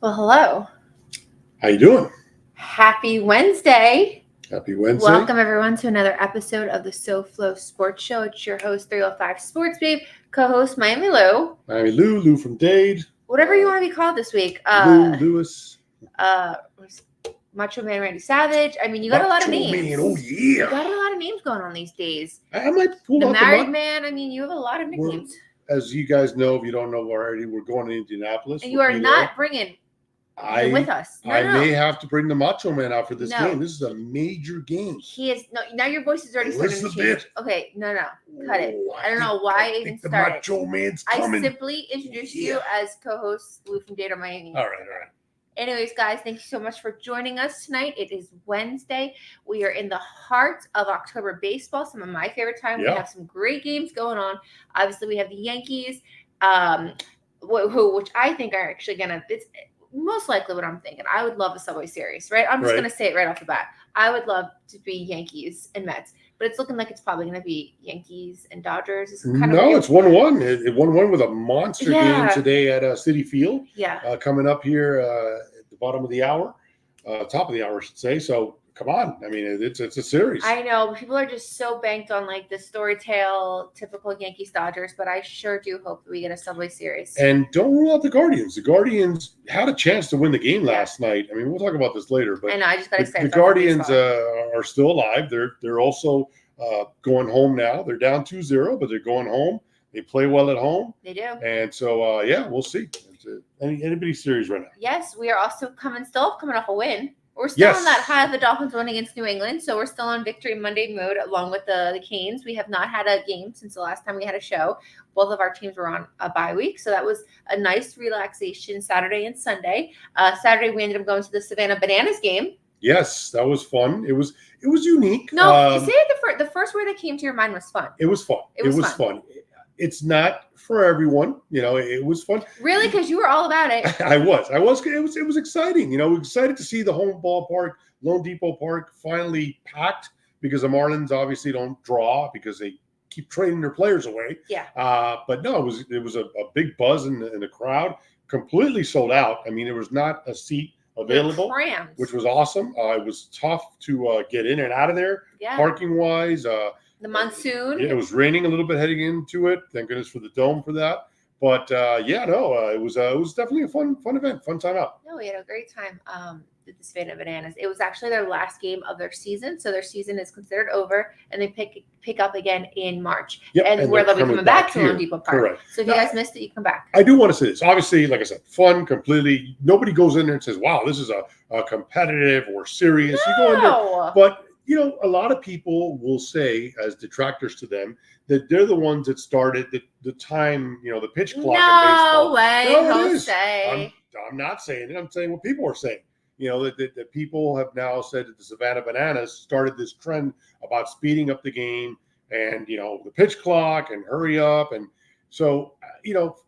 Well, hello. How you doing? Happy Wednesday. Happy Wednesday. Welcome, everyone, to another episode of the SoFLo Sports Show. It's your host, 305 Sports Babe, co-host Miami Lou. Miami Lou from Dade. Whatever you want to be called this week. Lewis. Macho Man Randy Savage. I mean, you got a lot of names. Man. Oh, yeah. You got a lot of names going on these days. I might pull The out Married Man. I mean, you have a lot of We're- nicknames. As you guys know, if you don't know already, we're going to Indianapolis. And you are not bringing him with us. I may have to bring the Macho Man out for this game. This is a major game. He is no. Now your voice is already starting to change. Okay, no, cut it. I don't know why I even started. The Macho Man's coming. I simply introduced you as co-host Lou from Dade, Miami. All right. Anyways, guys, thank you so much for joining us tonight. It is Wednesday. We are in the heart of October baseball, some of my favorite time. Yeah. We have some great games going on. Obviously, we have the Yankees, which I think are actually it's most likely what I'm thinking. I would love a Subway Series, right? I'm just going to say it right off the bat. I would love to be Yankees and Mets, but it's looking like it's probably going to be Yankees and Dodgers. It's 1-1. It 1-1 with a monster game today at Citi Field. Yeah. Coming up here at the bottom of the hour, top of the hour, I should say. So come on. I mean, it's a series. I know. People are just so banked on like the story tale, typical Yankees Dodgers, but I sure do hope that we get a Subway Series. And don't rule out the Guardians. The Guardians had a chance to win the game last night. I mean, we'll talk about this later, but I know, I just got excited. The Guardians are still alive. They're also going home now. They're down 2-0, but they're going home. They play well at home. They do. And so, we'll see. Anybody's series right now. Yes, we are also coming off a win. We're still on that high of the Dolphins win against New England, so we're still on victory Monday mode along with the Canes. We have not had a game since the last time we had a show. Both of our teams were on a bye week, so that was a nice relaxation Saturday and Sunday. Saturday, we ended up going to the Savannah Bananas game. Yes, that was fun. It was unique. No, you say the first word that came to your mind was fun. It was fun. It was fun. It's not for everyone, it was fun. Really? Because you were all about it. I was. It was exciting. Excited to see the home ballpark, Lone Depot Park, finally packed because the Marlins obviously don't draw because they keep trading their players away. Yeah. But no, it was a big buzz in the crowd, completely sold out. I mean, there was not a seat available, which was awesome. It was tough to get in and out of there, parking wise. The monsoon. It was raining a little bit heading into it. Thank goodness for the dome for that. But it was definitely a fun event, fun time out. No, we had a great time with the Savannah Bananas. It was actually their last game of their season, so their season is considered over, and they pick up again in March. Yep, and we're coming back to Lone Depot Park. Correct. So if you guys missed it, you come back. I do want to say this. Obviously, like I said, fun completely. Nobody goes in there and says, "Wow, this is a competitive or serious." No. You go in there, but a lot of people will say, as detractors to them, that they're the ones that started the time, the pitch clock in baseball. No way, Jose. I'm not saying it. I'm saying what people are saying. That people have now said that the Savannah Bananas started this trend about speeding up the game and, the pitch clock and hurry up. And so,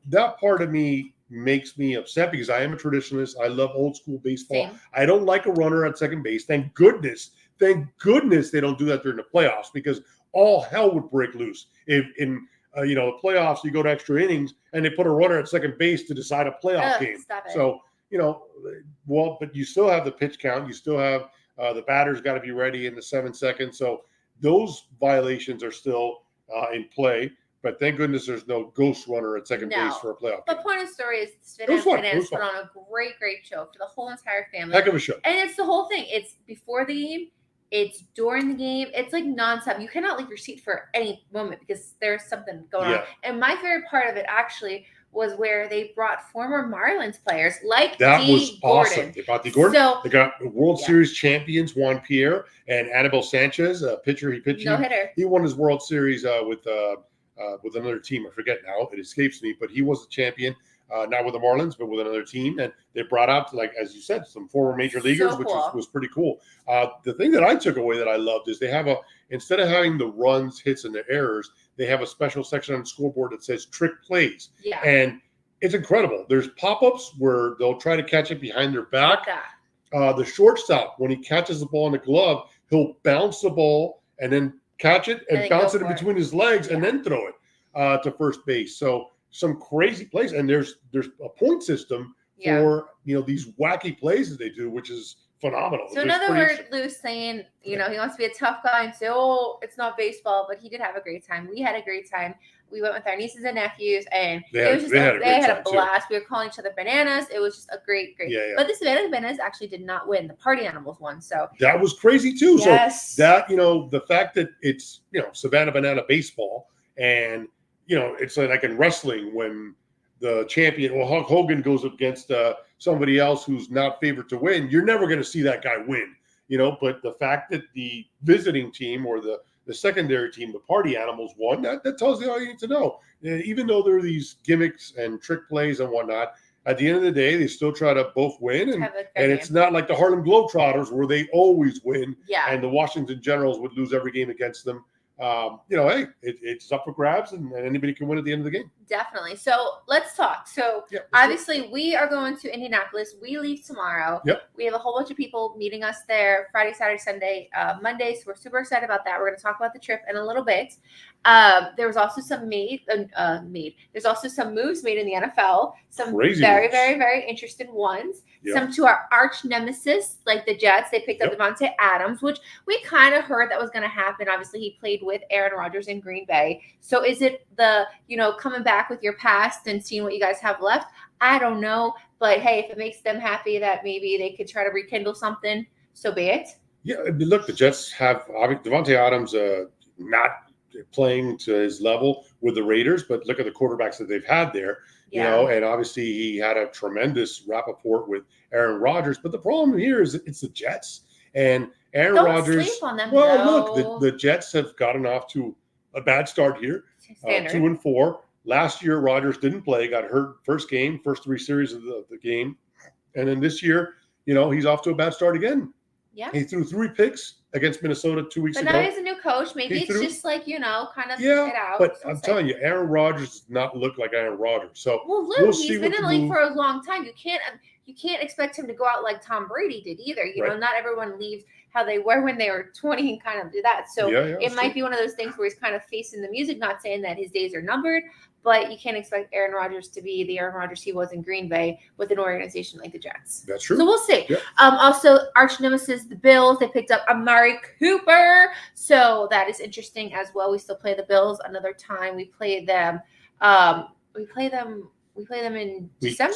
that part of me makes me upset because I am a traditionalist. I love old school baseball. Same. I don't like a runner at second base. Thank goodness they don't do that during the playoffs because all hell would break loose if in the playoffs you go to extra innings and they put a runner at second base to decide a playoff game. So but you still have the pitch count. You still have the batter's got to be ready in the 7 seconds. So those violations are still in play. But thank goodness there's no ghost runner at second base for a playoff game. The point of the story is Savannah Bananas put on a great show for the whole entire family. Heck of a show. And it's the whole thing. It's before the game. It's during the game. It's like nonstop. You cannot leave your seat for any moment because there's something going on. And my favorite part of it actually was where they brought former Marlins players like that D. was Gordon. Awesome. They brought D. Gordon. So, they got World Series champions Juan Pierre and Anibal Sanchez, a pitcher. He pitched no-hitter. He won his World Series with another team. I forget now. It escapes me, but he was the champion. Not with the Marlins, but with another team. And they brought out, like, as you said, some former major leaguers, which was pretty cool. The thing that I took away that I loved is they have instead of having the runs, hits, and the errors, they have a special section on the scoreboard that says trick plays. Yeah. And it's incredible. There's pop-ups where they'll try to catch it behind their back. The shortstop, when he catches the ball in the glove, he'll bounce the ball and then catch it and bounce it in between his legs and then throw it to first base. So some crazy plays, and there's a point system for these wacky plays that they do, which is phenomenal. So in other words, Lou's saying, he wants to be a tough guy and say, oh, it's not baseball, but he did have a great time. We had a great time. We went with our nieces and nephews, and they had a blast. Too. We were calling each other bananas. It was just a great. Yeah. But the Savannah Bananas actually did not win. The Party Animals won. So that was crazy too. Yes. So that the fact that it's Savannah Banana baseball, and it's like in wrestling when the champion, Hulk Hogan goes up against somebody else who's not favored to win, you're never going to see that guy win. But the fact that the visiting team or the secondary team, the Party Animals, won, that tells you all you need to know. Even though there are these gimmicks and trick plays and whatnot, at the end of the day, they still try to both win. And it's not like the Harlem Globetrotters where they always win. Yeah. And the Washington Generals would lose every game against them. Hey, it's up for grabs, and anybody can win at the end of the game. Definitely. So let's talk. So obviously we are going to Indianapolis. We leave tomorrow. Yep. We have a whole bunch of people meeting us there Friday, Saturday, Sunday, Monday. So we're super excited about that. We're going to talk about the trip in a little bit. There was also some There's also some moves made in the NFL. Some crazy very, moves. very, very interesting ones. Yep. Some to our arch nemesis, like the Jets. They picked up Devontae Adams, which we kind of heard that was going to happen. Obviously, he played with Aaron Rodgers in Green Bay. So is it the, coming back with your past and seeing what you guys have left? I don't know. But hey, if it makes them happy that maybe they could try to rekindle something, so be it. Yeah, look, the Jets have Devontae Adams not playing to his level with the Raiders, but look at the quarterbacks that they've had there. And obviously he had a tremendous rapport with Aaron Rodgers. But the problem here is it's the Jets. And Aaron Rodgers. Sleep on them, look, the Jets have gotten off to a bad start here. 2-4. Last year, Rodgers didn't play, got hurt first three series of the game. And then this year, he's off to a bad start again. Yeah. He threw 3 picks against Minnesota 2 weeks ago. But now he's a new coach. Maybe just like, kind of get out. But I'm telling you, Aaron Rodgers does not look like Aaron Rodgers. So Lou, he's been in the league for a long time. You can't expect him to go out like Tom Brady did either. Not everyone leaves how they were when they were 20 and kind of do that. So it might be one of those things where he's kind of facing the music, not saying that his days are numbered, but you can't expect Aaron Rodgers to be the Aaron Rodgers he was in Green Bay with an organization like the Jets. That's true. So we'll see. Yep. Also, arch nemesis, the Bills, they picked up Amari Cooper. So that is interesting as well. We still play the Bills another time. We play them. We play them in December.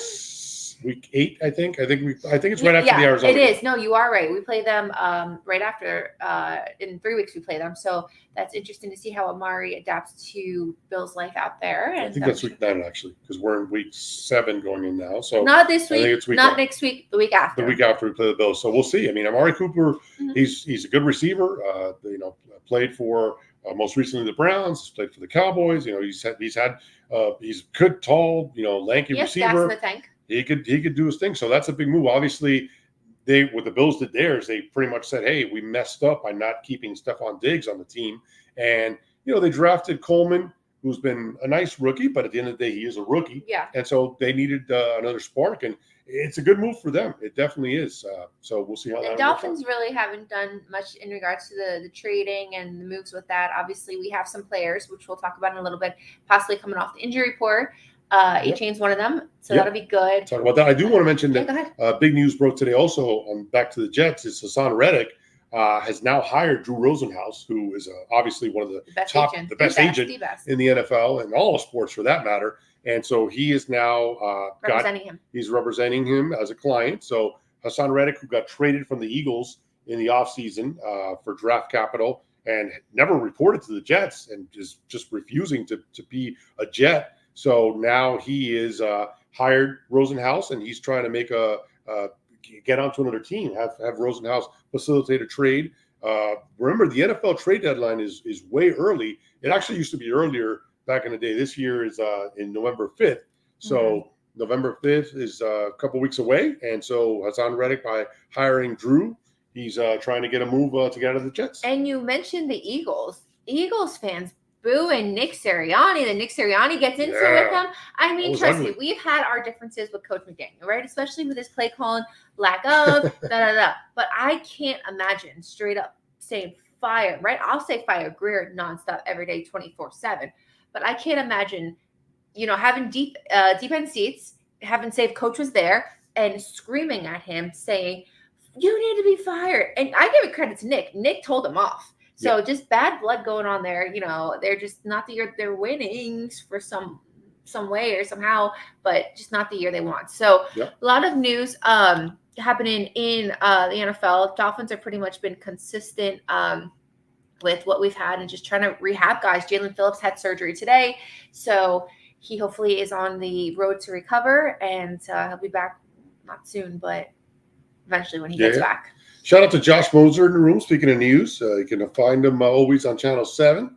Week 8, I think. I think it's right after the Arizona. It is. No, you are right. We play them right after. In 3 weeks, we play them. So that's interesting to see how Amari adapts to Bill's life out there. And I think that's week 9 actually, because we're in week 7 going in now. So not this week. It's week not 1. Next week. The week after. The week after we play the Bills. So we'll see. I mean, Amari Cooper, he's a good receiver. Played for most recently the Browns. Played for the Cowboys. He's good, tall, lanky receiver. Gas in the tank. He could do his thing. So that's a big move. Obviously, what the Bills did theirs, they pretty much said, hey, we messed up by not keeping Stephon Diggs on the team. And, they drafted Coleman, who's been a nice rookie, but at the end of the day, he is a rookie. Yeah. And so they needed another spark, and it's a good move for them. It definitely is. So we'll see how that works. The Dolphins really haven't done much in regards to the trading and the moves with that. Obviously, we have some players, which we'll talk about in a little bit, possibly coming off the injury report. A-Chain's one of them, so that'll be good. Talk about that. I do want to mention that big news broke today also on back to the Jets is Hassan Reddick has now hired Drew Rosenhaus, who is obviously one of the best agent in the NFL and all of sports for that matter. And so he is now he's representing him as a client. So Hassan Reddick, who got traded from the Eagles in the offseason for draft capital and never reported to the Jets and is just refusing to be a Jet. So now he is hired Rosenhaus, and he's trying to make get onto another team, have Rosenhaus facilitate a trade. Remember, the NFL trade deadline is way early. It actually used to be earlier back in the day. This year is in November 5th. So November 5th is a couple weeks away. And so Hassan Reddick, by hiring Drew, he's trying to get a move to get out of the Jets. And you mentioned the Eagles. Eagles fans booing Nick Sirianni. Then Nick Sirianni gets into it with them. I mean, trust me, we've had our differences with Coach McDaniel, right? Especially with his play calling, lack of, But I can't imagine straight up saying fire, right? I'll say fire Greer nonstop every day, 24/7. But I can't imagine, having deep end seats, having safe coach was there, and screaming at him, saying, "You need to be fired." And I give it credit to Nick. Nick told him off. So just bad blood going on there. They're just not the year they're winning for some way or somehow, but just not the year they want. So a lot of news happening in the NFL. Dolphins have pretty much been consistent with what we've had and just trying to rehab guys. Jalen Phillips had surgery today, so he hopefully is on the road to recover, and he'll be back not soon, but eventually when he gets back. Shout out to Josh Moser in the room. Speaking of news, you can find him always on Channel 7.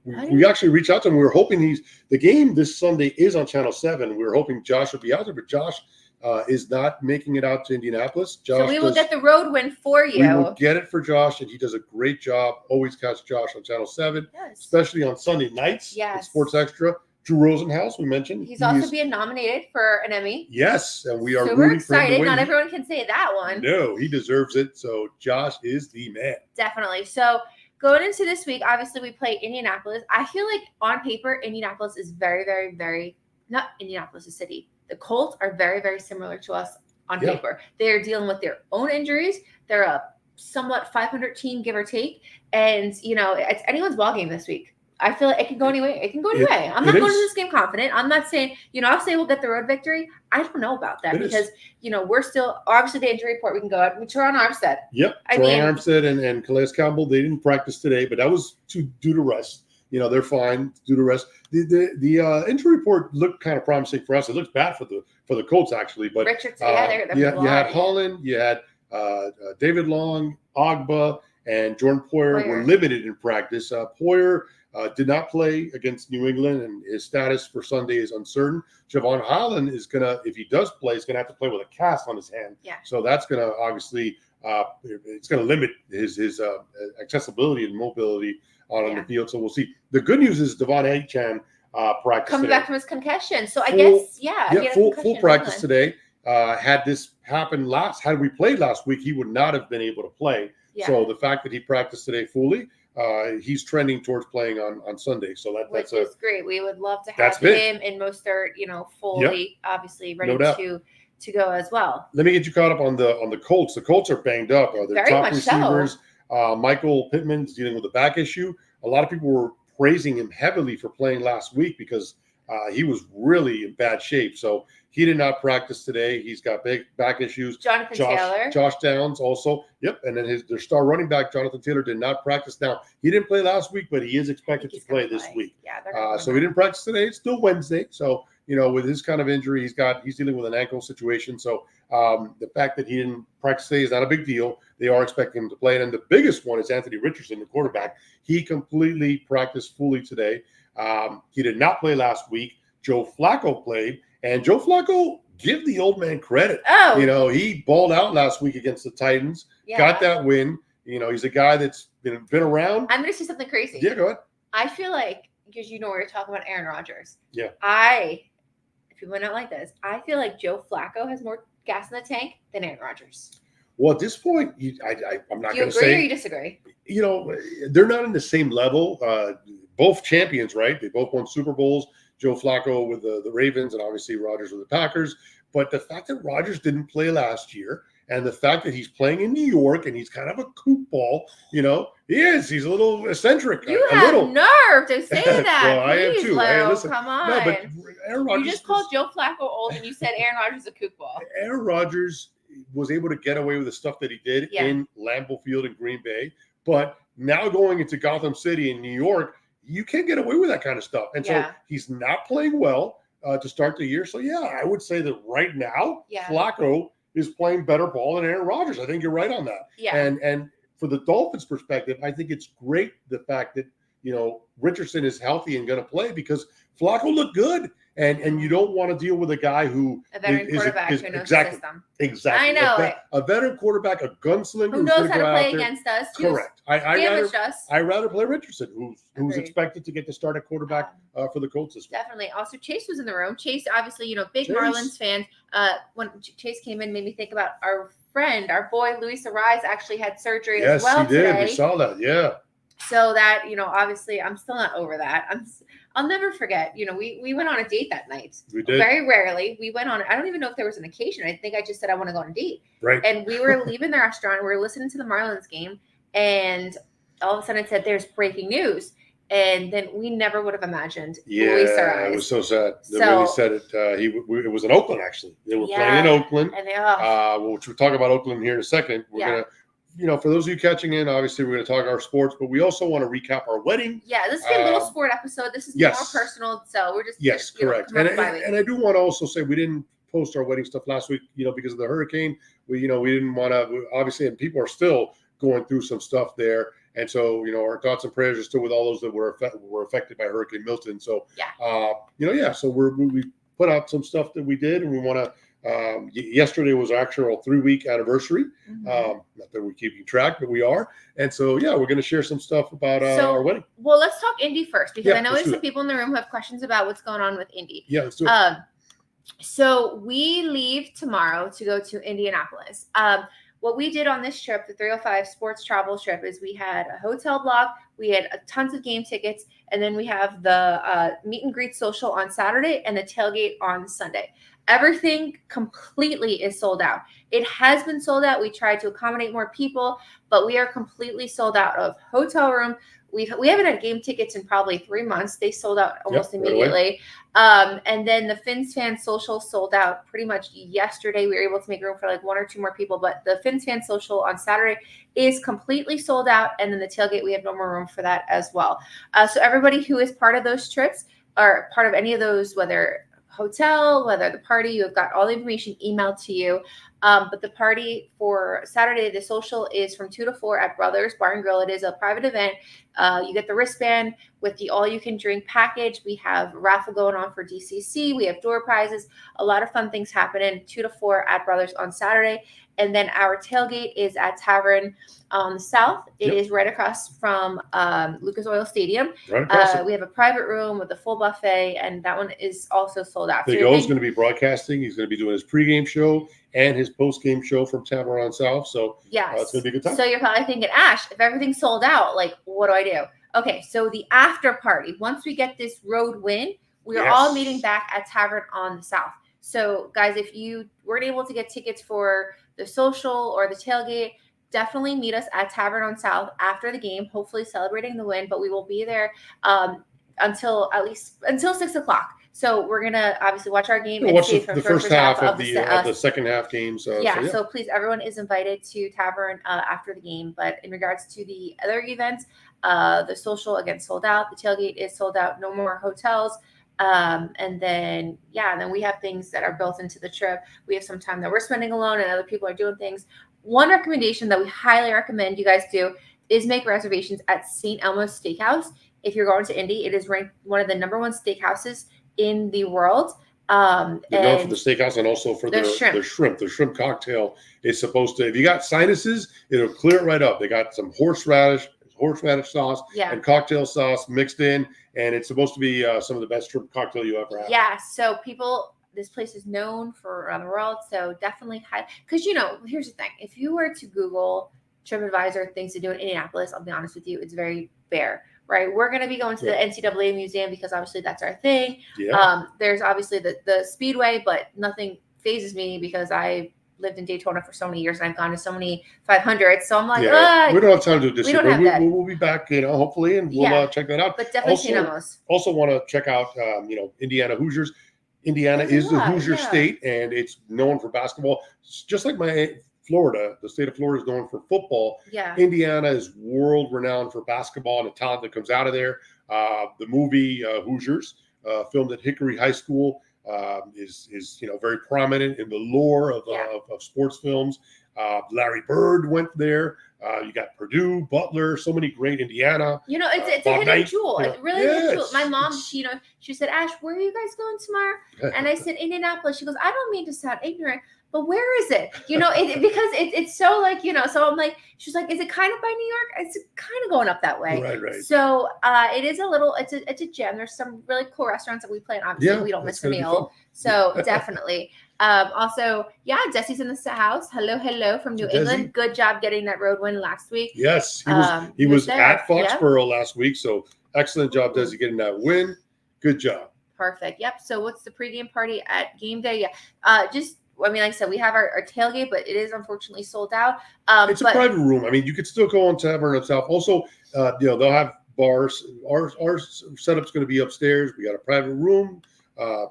We actually reached out to him. We were hoping the game this Sunday is on Channel 7. We were hoping Josh would be out there, but Josh is not making it out to Indianapolis. Josh, so we will get the road win for you. We will get it for Josh, and he does a great job. Always catch Josh on Channel 7, especially on Sunday nights. Yes. Sports Extra. Drew Rosenhaus, we mentioned. He's also being nominated for an Emmy. Yes, and we are super excited. Not everyone can say that one. No, he deserves it. So Josh is the man. Definitely. So going into this week, obviously we play Indianapolis. I feel like on paper, Indianapolis is very, very, very not Indianapolis, the city. The Colts are very, very similar to us on paper. They are dealing with their own injuries. They're a somewhat 500 team, give or take. And, it's anyone's ball game this week. I feel like it can go anyway. It can go anyway. I'm not going to this game confident. I'm not saying, I'll say we'll get the road victory. I don't know about that because, we're still, obviously the injury report we can go at. Teron Armstead. Yep. Teron Armstead and Calais Campbell, they didn't practice today, but that was due to rest. They're fine due to rest. The injury report looked kind of promising for us. It looks bad for the Colts actually, but Richardson, you had Holland, you had David Long, Ogba, and Jordan Poyer were limited in practice. Poyer did not play against New England, and his status for Sunday is uncertain. Javon Holland is if he does play, he's gonna have to play with a cast on his hand. Yeah. So that's gonna obviously it's gonna limit his accessibility and mobility on the field. So we'll see. The good news is Devon Achane practiced coming back from his concussion. So I guess full practice today. Had this happened had we played last week, he would not have been able to play. Yeah. So the fact that he practiced today fully, he's trending towards playing on Sunday. So that's great. We would love to have him and Mostert, fully obviously ready to go as well. Let me get you caught up on the Colts. The Colts are banged up. Their top receivers, Michael Pittman's dealing with a back issue. A lot of people were praising him heavily for playing last week because he was really in bad shape. So he did not practice today. He's got big back issues. Jonathan Taylor. Josh Downs also. Yep. And then their star running back, Jonathan Taylor, did not practice. Now, he didn't play last week, but he is expected to play this week. Yeah, so he didn't practice today. It's still Wednesday. So, with his kind of injury, he's dealing with an ankle situation. So the fact that he didn't practice today is not a big deal. They are expecting him to play. And the biggest one is Anthony Richardson, the quarterback. He completely practiced fully today. He did not play last week. Joe Flacco played. And Joe Flacco, give the old man credit. Oh. He balled out last week against the Titans, got that win. He's a guy that's been around. I'm going to say something crazy. Yeah, go ahead. I feel like, because we were talking about Aaron Rodgers. Yeah. If you went out like this, I feel like Joe Flacco has more gas in the tank than Aaron Rodgers. Well, at this point, I'm not going to say. Do you agree or you disagree? They're not in the same level. Both champions, right? They both won Super Bowls. Joe Flacco with the Ravens and obviously Rodgers with the Packers. But the fact that Rodgers didn't play last year and the fact that he's playing in New York and he's kind of a kook ball, he is. He's a little eccentric. You have nerve to say that. Well, I am too. Listen, come on. No, but Aaron Rodgers. You just called Joe Flacco old and you said Aaron Rodgers is a kook ball. Aaron Rodgers was able to get away with the stuff that he did in Lambeau Field in Green Bay. But now going into Gotham City in New York, you can't get away with that kind of stuff. And so he's not playing well to start the year. So, I would say that right now, Flacco is playing better ball than Aaron Rodgers. I think you're right on that. Yeah. And for the Dolphins' perspective, I think it's great the fact that, Richardson is healthy and going to play because Flacco looked good. And you don't want to deal with a guy who a veteran quarterback who knows the system. Exactly. I know a veteran quarterback, a gunslinger who knows how to play against us. Correct. I rather play Richardson, who's expected to get to start at quarterback for the Colts this week. Definitely. Also, Chase was in the room. Chase, obviously, big Marlins fan. When Chase came in, made me think about our boy Luis Ariz actually had surgery as well today. Yes, he did. We saw that. Yeah. So that, obviously I'm still not over that. I'll never forget, we went on a date that night. We did. Very rarely. We went on, I don't even know if there was an occasion. I think I just said I want to go on a date. Right. And we were leaving the restaurant. We were listening to the Marlins game. And all of a sudden it said, there's breaking news. And then we never would have imagined. Yeah, it was so sad. When he said it, it was in Oakland, actually. They were playing in Oakland, and which we'll talk about Oakland here in a second. We're going to, for those of you catching in, obviously we're going to talk our sports, but we also want to recap our wedding. Yeah, this is a little sport episode. This is more personal, so we're just correct. And I do want to also say we didn't post our wedding stuff last week, because of the hurricane. We didn't want to, obviously, and people are still going through some stuff there. And so, our thoughts and prayers are still with all those that were affected by Hurricane Milton. So, so we put out some stuff that we did, and we want to. Yesterday was our actual 3-week anniversary. Not that we're keeping track, but we are. And so, we're going to share some stuff about our wedding. Well, let's talk Indy first, because I know there's some people in the room who have questions about what's going on with Indy. Yeah, let's do it. So we leave tomorrow to go to Indianapolis. What we did on this trip, the 305 sports travel trip, is we had a hotel block, we had tons of game tickets, and then we have the meet and greet social on Saturday and the tailgate on Sunday. Everything completely is sold out. It has been sold out. We tried to accommodate more people, but we are completely sold out of hotel room. We haven't had game tickets in probably 3 months. They sold out almost immediately. And then the Fins Fan Social sold out pretty much yesterday. We were able to make room for like 1 or 2 more people, but the Fins Fan Social on Saturday is completely sold out. And then the tailgate, we have no more room for that as well. So everybody who is part of those trips or part of any of those, whether hotel, whether the party, you have got all the information emailed to you. But the party for Saturday, the social is from 2 to 4 at Brothers Bar and Grill. It is a private event. You get the wristband with the all-you-can-drink package. We have raffle going on for DCC. We have door prizes. A lot of fun things happening. 2 to 4 at Brothers on Saturday. And then our tailgate is at Tavern South. It is right across from Lucas Oil Stadium. Right across we have a private room with a full buffet, and that one is also sold out. Big O's going to be broadcasting. He's going to be doing his pregame show and his postgame show from Tavern South. So it's going to be a good time. So you're probably thinking, Ash, if everything's sold out, like, what do I do? Okay, so the after party, once we get this road win, we are all meeting back at Tavern on the South. So, guys, if you weren't able to get tickets for the social or the tailgate, definitely meet us at Tavern on South after the game, hopefully celebrating the win. But we will be there until 6 o'clock. So we're gonna obviously watch our game. Watch the first half of the second half game. So please, everyone is invited to Tavern after the game. But in regards to the other events, the social again sold out. The tailgate is sold out. No more hotels. And then we have things that are built into the trip. We have some time that we're spending alone and other people are doing things. One recommendation that we highly recommend you guys do is make reservations at St. Elmo's Steakhouse. If you're going to Indy, it is ranked one of the #1 steakhouses in the world. They're known for the steakhouse and also for their shrimp. The shrimp cocktail is supposed to, if you got sinuses, it'll clear it right up. They got some horseradish sauce and cocktail sauce mixed in, and it's supposed to be some of the best shrimp cocktail you ever had. Yeah, so this place is known for around the world, so definitely because here's the thing. If you were to Google TripAdvisor things to do in Indianapolis, I'll be honest with you, it's very bare, right? We're going to be going to the NCAA museum because obviously that's our thing. There's obviously the Speedway, but nothing phases me because I lived in Daytona for so many years and I've gone to so many 500s. So I'm like, we don't have time to do this. We don't have that. We'll be back, hopefully, and we'll check that out. But definitely St. Elmo's. Also want to check out, Indiana Hoosiers. Indiana is the Hoosier state, and it's known for basketball. Just like Florida, the state of Florida is known for football. Yeah. Indiana is world renowned for basketball and the talent that comes out of there. The movie Hoosiers, filmed at Hickory High School, is very prominent in the lore of sports films. Larry Bird went there. You got Purdue, Butler, so many great Indiana. It's a hidden jewel. It really is a jewel. My mom, she said, Ash, where are you guys going tomorrow? And I said, Indianapolis. She goes, I don't mean to sound ignorant, but where is it? Because it's so so I'm like, she's like, is it kind of by New York? It's kind of going up that way. Right. So it is it's a gem. There's some really cool restaurants that we plan. Obviously, we don't miss a meal. So definitely. Also, Jesse's in the house. Hello from New England. Good job getting that road win last week. Yes, he was at Foxborough last week, so excellent job, Desi, getting that win. Good job. Perfect. Yep. So what's the pregame party at game day? Like I said, we have our tailgate, but it is unfortunately sold out. It's a private room. I mean, you could still go on Tavern and South. Also, they'll have bars. Our setup's going to be upstairs. We got a private room,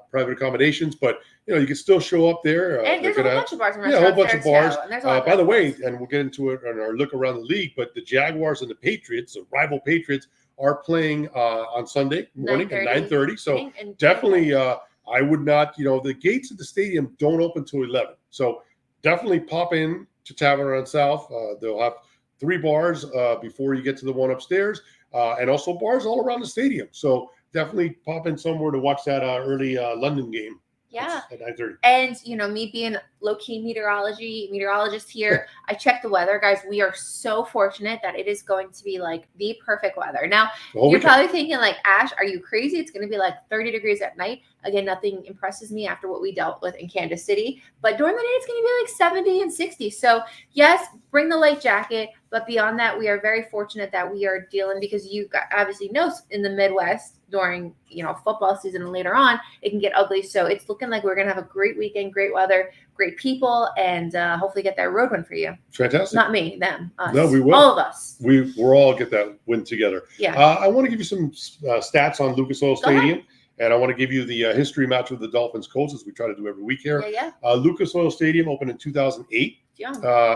private accommodations, but you can still show up there. And there's a whole bunch of bars. A whole bunch of bars. By the way, and we'll get into it on our look around the league, but the Jaguars and the Patriots, the rival Patriots, are playing on Sunday morning at 9:30. So definitely, I would not. The gates of the stadium don't open till 11. So definitely pop in to Tavern on South. They'll have 3 bars before you get to the one upstairs, and also bars all around the stadium. So definitely pop in somewhere to watch that early London game. Yeah. At 9:30. And, me being low-key meteorologist here, I checked the weather. Guys, we are so fortunate that it is going to be like the perfect weather. Now, you're probably thinking like, Ash, are you crazy? It's going to be like 30 degrees at night. Again, nothing impresses me after what we dealt with in Kansas City. But during the day, it's going to be like 70 and 60. So, yes, bring the light jacket. But beyond that, we are very fortunate that we are dealing, because you obviously know in the Midwest during, football season and later on, it can get ugly. So it's looking like we're going to have a great weekend, great weather, great people, and hopefully get that road win for you. Fantastic. Not me, them, us. No, we will. All of us. We'll all get that win together. Yeah. I want to give you some stats on Lucas Oil Stadium. And I want to give you the history match with the Dolphins Colts, as we try to do every week here. Yeah. Lucas Oil Stadium opened in 2008.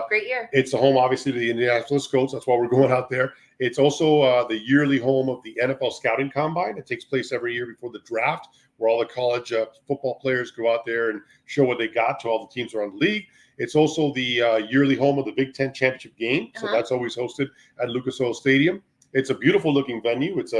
Great year. It's the home, obviously, to the Indianapolis Colts. That's why we're going out there. It's also the yearly home of the NFL Scouting Combine. It takes place every year before the draft, where all the college football players go out there and show what they got to all the teams around the league. It's also the yearly home of the Big Ten Championship game. So that's always hosted at Lucas Oil Stadium. It's a beautiful looking venue. It's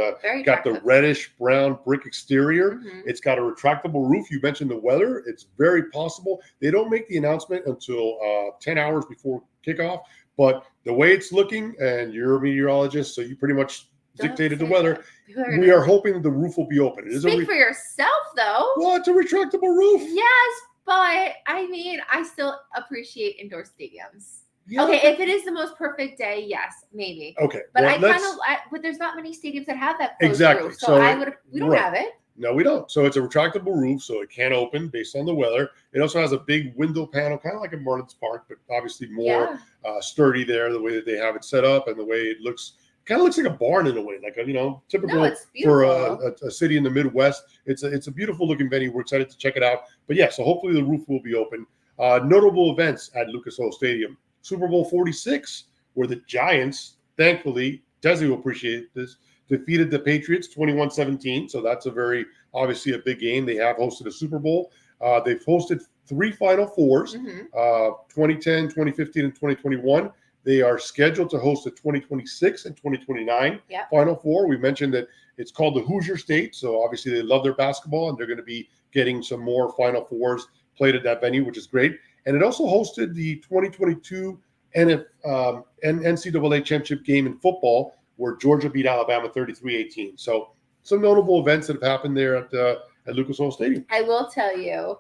got the reddish brown brick exterior. Mm-hmm. It's got a retractable roof. You mentioned the weather. It's very possible. They don't make the announcement until 10 hours before kickoff. But the way it's looking, and you're a meteorologist, so you pretty much dictated the weather. We are hoping the roof will be open. Speak for yourself, though. Well, it's a retractable roof. Yes, but I still appreciate indoor stadiums. Yeah. Okay, if it is the most perfect day, yes, maybe. Okay, but but there's not many stadiums that have that closed roof, so we don't have it. No, we don't. So it's a retractable roof, so it can open based on the weather. It also has a big window panel, kind of like a Marlins Park, but obviously more sturdy there. The way that they have it set up and the way it looks, kind of looks like a barn in a way, like typical for a city in the Midwest. It's a beautiful looking venue. We're excited to check it out. But yeah, so hopefully the roof will be open. Notable events at Lucas Oil Stadium. Super Bowl 46, where the Giants, thankfully, Desi will appreciate this, defeated the Patriots 21-17. So that's obviously a big game. They have hosted a Super Bowl. They've hosted 3 Final Fours, 2010, 2015, and 2021. They are scheduled to host the 2026 and 2029 Final Four. We mentioned that it's called the Hoosier State. So obviously they love their basketball, and they're going to be getting some more Final Fours played at that venue, which is great. And it also hosted the 2022 NCAA championship game in football, where Georgia beat Alabama 33-18. So some notable events that have happened there at Lucas Oil Stadium. I will tell you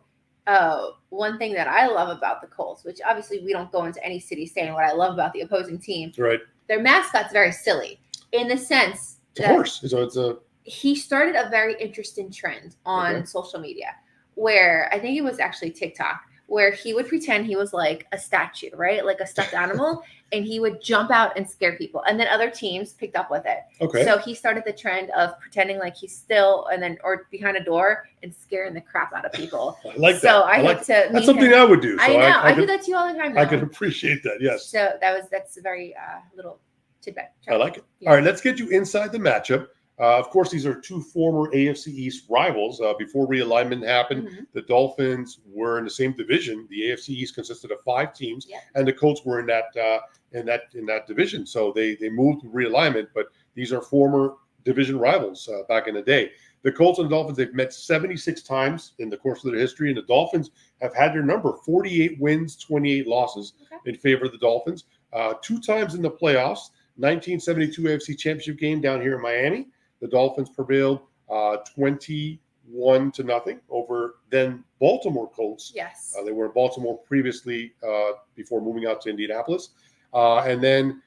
one thing that I love about the Colts, which obviously we don't go into any city saying what I love about the opposing team. Right. Their mascot's very silly in the sense that a horse. So he started a very interesting trend on social media, where I think it was actually TikTok, where he would pretend he was like a statue, right? Like a stuffed animal, and he would jump out and scare people. And then other teams picked up with it. Okay. So he started the trend of pretending like he's still or behind a door and scaring the crap out of people. I like that. So I had to That's something I would do. So I know. I do that to you all the time now. I can appreciate that, yes. So that's a very little tidbit. I like it. Yeah. All right, let's get you inside the matchup. Of course, these are 2 former AFC East rivals. Before realignment happened, the Dolphins were in the same division. The AFC East consisted of 5 teams, and the Colts were in that division. So they moved to realignment, but these are former division rivals back in the day. The Colts and Dolphins, they've met 76 times in the course of their history, and the Dolphins have had their number, 48 wins, 28 losses in favor of the Dolphins. 2 times in the playoffs, 1972 AFC Championship game down here in Miami. The Dolphins prevailed 21-17 1-0 over then Baltimore Colts. Yes. They were in Baltimore previously before moving out to Indianapolis. And then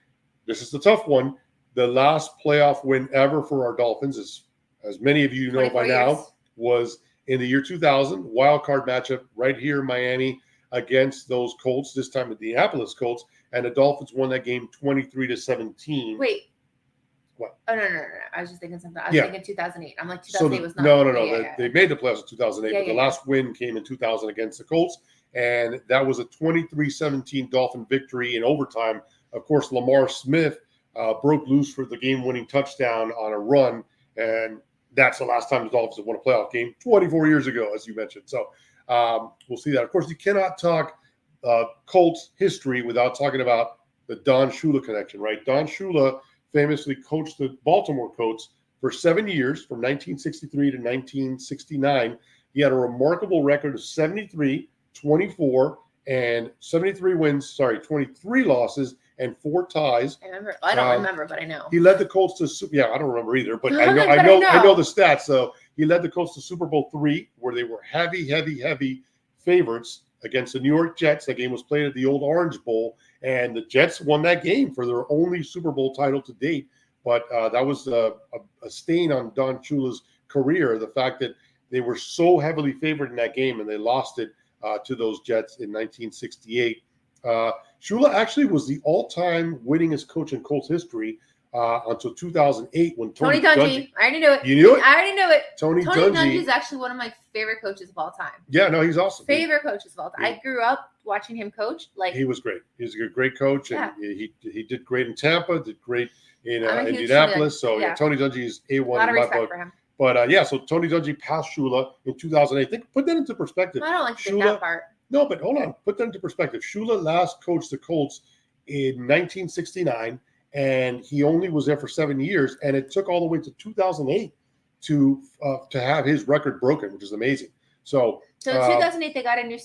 this is the tough one. The last playoff win ever for our Dolphins, as many of you know by now, was in the year 2000, wild card matchup right here in Miami against those Colts, this time the Indianapolis Colts, and the Dolphins won that game 23-17. Wait. What? Oh, no. I was just thinking something. I was thinking 2008. I'm like, 2008 was not. No. They made the playoffs in 2008, but the last win came in 2000 against the Colts, and that was a 23-17 Dolphin victory in overtime. Of course, Lamar Smith broke loose for the game-winning touchdown on a run, and that's the last time the Dolphins have won a playoff game 24 years ago, as you mentioned. So we'll see that. Of course, you cannot talk Colts history without talking about the Don Shula connection, right? Don Shula famously coached the Baltimore Colts for 7 years, from 1963 to 1969. He had a remarkable record of 73, 24, and 73 wins, 23 losses, and 4 ties. I remember. I don't remember, but I know. He led the Colts to, I don't remember either, but I know the stats. So he led the Colts to Super Bowl III, where they were heavy favorites against the New York Jets. That game was played at the old Orange Bowl, and the Jets won that game for their only Super Bowl title to date. But that was a stain on Don Shula's career, the fact that they were so heavily favored in that game, and they lost it to those Jets in 1968. Shula actually was the all-time winningest coach in Colts history until 2008 when Tony Dungy. I already knew it. You knew it? I already knew it. Tony Dungy is actually one of my favorite coaches of all time. Yeah, no, he's awesome. Favorite coaches of all time. I grew up watching him coach. He was great. He's a great coach, and he did great in Tampa, did great in Indianapolis. So Tony Dungy is A1 in my book. For him. But so Tony Dungy passed Shula in 2008. Put that into perspective. I don't like that part. No, but hold on. Put that into perspective. Shula last coached the Colts in 1969, and he only was there for 7 years, and it took all the way to 2008 to have his record broken, which is amazing. So in 2008, they got a new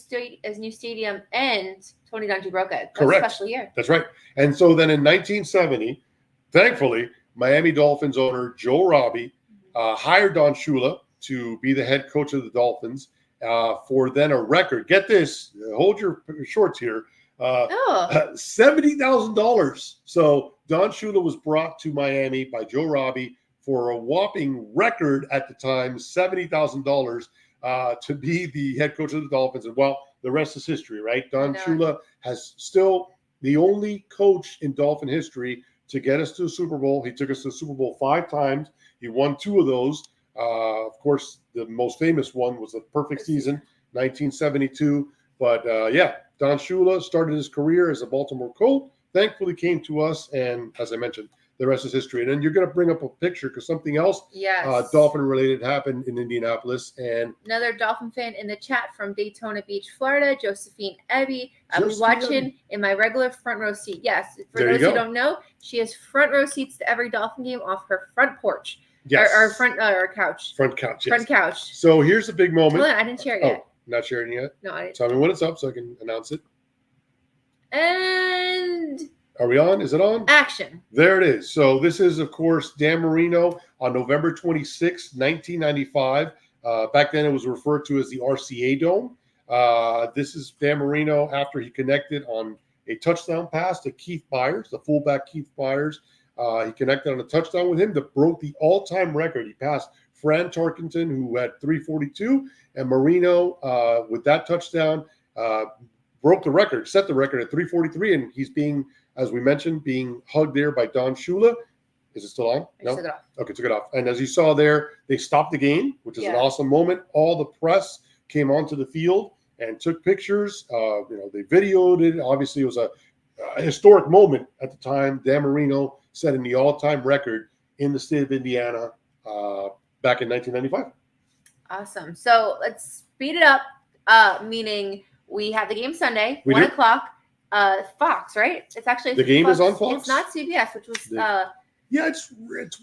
stadium, and Tony Dungy broke it. Correct. That's a special year. That's right. And so then in 1970, thankfully, Miami Dolphins owner Joe Robbie hired Don Shula to be the head coach of the Dolphins for then a record. Get this, hold your shorts here. $70,000. So Don Shula was brought to Miami by Joe Robbie for a whopping record at the time, $70,000 to be the head coach of the Dolphins. And the rest is history, right? Don Shula has still the only coach in Dolphin history to get us to the Super Bowl. He took us to the Super Bowl 5 times. He won 2 of those. Of course, the most famous one was the perfect season, 1972. But Don Shula started his career as a Baltimore Colt, thankfully came to us, and as I mentioned, the rest is history. And then you're going to bring up a picture because something else Dolphin-related happened in Indianapolis. And another Dolphin fan in the chat from Daytona Beach, Florida, Josephine Ebby. I was watching in my regular front row seat. Yes, for those who don't know, she has front row seats to every Dolphin game off her front porch. Yes. Or front couch. Front couch, yes. Front couch. So here's the big moment. Hold on, I didn't share it yet. Not sharing it yet? No, I didn't. Tell me when it's up so I can announce it. And are we on? Is it on? Action. There it is. So this is, of course, Dan Marino on November 26, 1995. Back then it was referred to as the RCA Dome. This is Dan Marino after he connected on a touchdown pass to Keith Byers, the fullback Keith Byers. He connected on a touchdown with him that broke the all-time record. He passed Fran Tarkenton, who had 342, and Marino, with that touchdown, broke the record, set the record at 343, and he's being, as we mentioned, being hugged there by Don Shula. Is it still on? No? Took it off. Okay, took it off. And as you saw there, they stopped the game, which is an awesome moment. All the press came onto the field and took pictures. They videoed it. Obviously, it was a historic moment at the time. Dan Marino setting the all-time record in the state of Indiana back in 1995. Awesome. So let's speed it up, meaning we have the game Sunday, 1 o'clock, Fox, right? It's actually the game Fox. is on Fox. It's not CBS, which was it's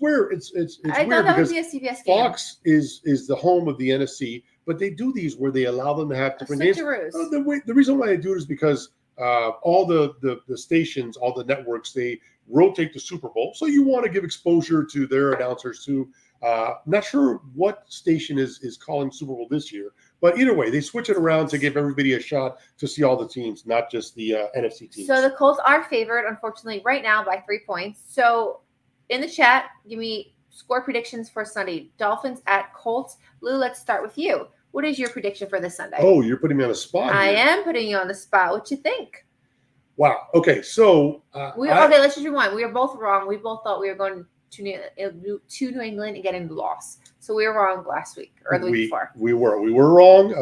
weird. It's I weird thought that because would be a CBS game. Fox is the home of the NFC, but they do these where they allow them to have different games. The reason why they do it is because all the stations, all the networks, they rotate the Super Bowl. So you want to give exposure to their announcers too. Not sure what station is calling Super Bowl this year, but either way, they switch it around to give everybody a shot to see all the teams, not just the NFC teams. So the Colts are favored, unfortunately, right now by 3 points. So in the chat, give me score predictions for Sunday. Dolphins at Colts. Lou, let's start with you. What is your prediction for this Sunday? Oh, you're putting me on the spot. I am putting you on the spot. What you think? Wow. Okay, so okay, let's just rewind. We were both wrong. We both thought we were going to New England and getting the loss. So we were wrong last week or the week before. We were wrong.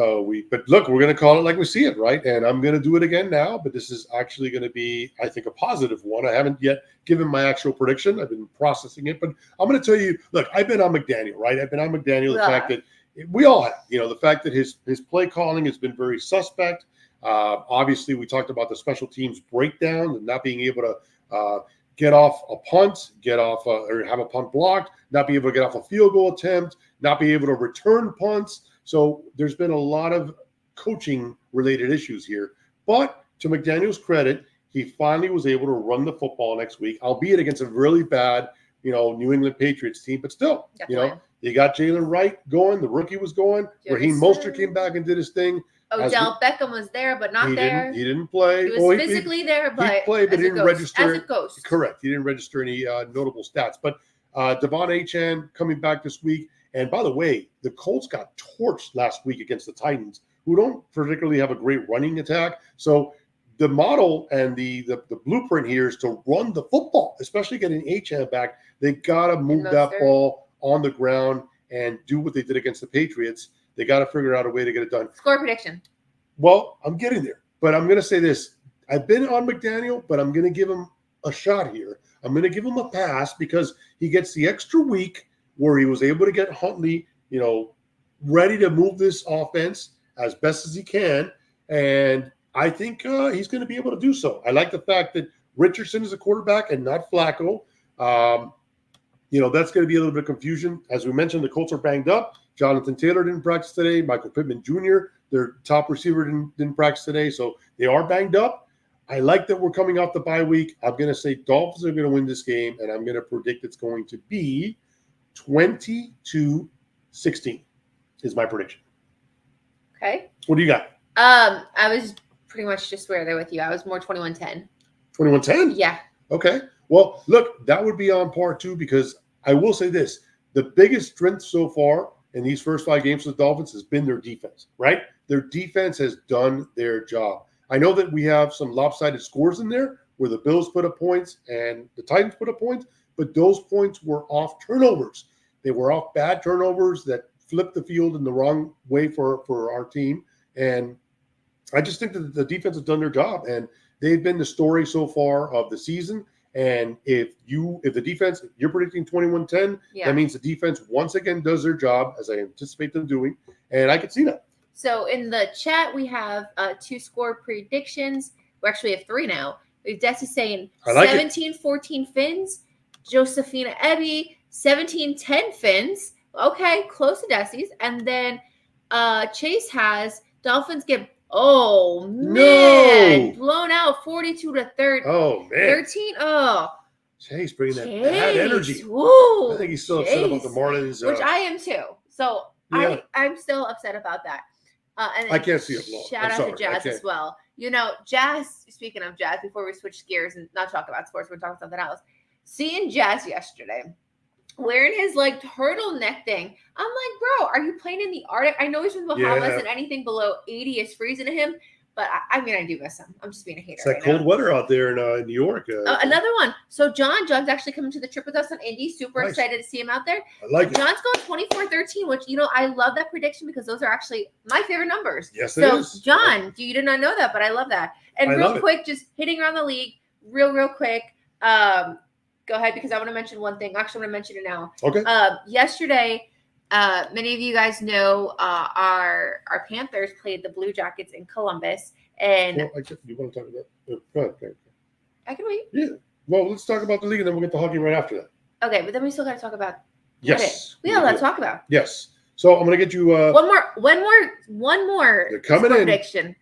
But look, we're going to call it like we see it, right? And I'm going to do it again now. But this is actually going to be, I think, a positive one. I haven't yet given my actual prediction. I've been processing it, but I'm going to tell you. Look, I've been on McDaniel, right? I've been on McDaniel. The fact that we all have, the fact that his play calling has been very suspect. Obviously, we talked about the special teams breakdown and not being able to get off a punt, or have a punt blocked, not be able to get off a field goal attempt, not be able to return punts. So there's been a lot of coaching-related issues here. But to McDaniel's credit, he finally was able to run the football next week, albeit against a really bad, New England Patriots team. But still, you got Jalen Wright going. The rookie was going. Raheem Mostert came back and did his thing. Odell Beckham was there, but not there. He didn't play. He was physically there, but he played, but didn't register. As a ghost. Correct. He didn't register any notable stats. But Devon Achane coming back this week. And by the way, the Colts got torched last week against the Titans, who don't particularly have a great running attack. So the model and the blueprint here is to run the football, especially getting Achane back. They got to move that ball on the ground and do what they did against the Patriots. They got to figure out a way to get it done. Score prediction. Well, I'm getting there, but I'm going to say this. I've been on McDaniel, but I'm going to give him a shot here. I'm going to give him a pass because he gets the extra week where he was able to get Huntley, ready to move this offense as best as he can. And I think he's going to be able to do so. I like the fact that Richardson is a quarterback and not Flacco. That's going to be a little bit of confusion. As we mentioned, the Colts are banged up. Jonathan Taylor didn't practice today. Michael Pittman Jr., their top receiver, didn't practice today. So they are banged up. I like that we're coming off the bye week. I'm going to say Dolphins are going to win this game, and I'm going to predict it's going to be 20-16 is my prediction. Okay. What do you got? I was pretty much just there with you. I was more 21-10. 21-10? Yeah. Okay. Well, look, that would be on par too, because I will say this. The biggest strength so far in these first 5 games for the Dolphins has been their defense, right? Their defense has done their job. I know that we have some lopsided scores in there where the Bills put up points and the Titans put up points, but those points were off turnovers. They were off bad turnovers that flipped the field in the wrong way for our team. And I just think that the defense has done their job, and they've been the story so far of the season. And if the defense, you're predicting 21-10, that means the defense once again does their job, as I anticipate them doing, and I could see that. So in the chat, we have 2 score predictions. We actually have 3 now. Deets is saying 17-14 Fins. Josephina Ebby, 17-10 Fins. Okay, close to Desi's. And then Chase has Dolphins get blown out 42-13. Oh man, 13. Oh, Chase bringing that bad energy. Woo, I think he's still upset about the Marlins, which I am too. So I'm still upset about that. And I can't see it. Shout out to Jazz as well. Jazz. Speaking of Jazz, before we switch gears and not talk about sports, we're talking something else. Seeing Jazz yesterday wearing his turtleneck thing. I'm like, bro, are you playing in the Arctic? I know he's from Bahamas and anything below 80 is freezing to him, but I do miss him. I'm just being a hater. It's that cold weather out there in New York. Another one. So John's actually coming to the trip with us on Indy. Super excited to see him out there. I like it. John's going 24-13, which I love that prediction because those are actually my favorite numbers. Yes, it is. So John, you did not know that, but I love that. And real quick, just hitting around the league, real quick. Go ahead, because I want to mention one thing. Actually, I'm going to mention it now. Okay. Yesterday, many of you guys know our Panthers played the Blue Jackets in Columbus. And you want to talk about go ahead. I can wait. Yeah. Well, let's talk about the league, and then we'll get to hockey right after that. Okay, but then we still got to talk about we got a lot to talk about. Yes. So I'm going to get you one more They're coming prediction.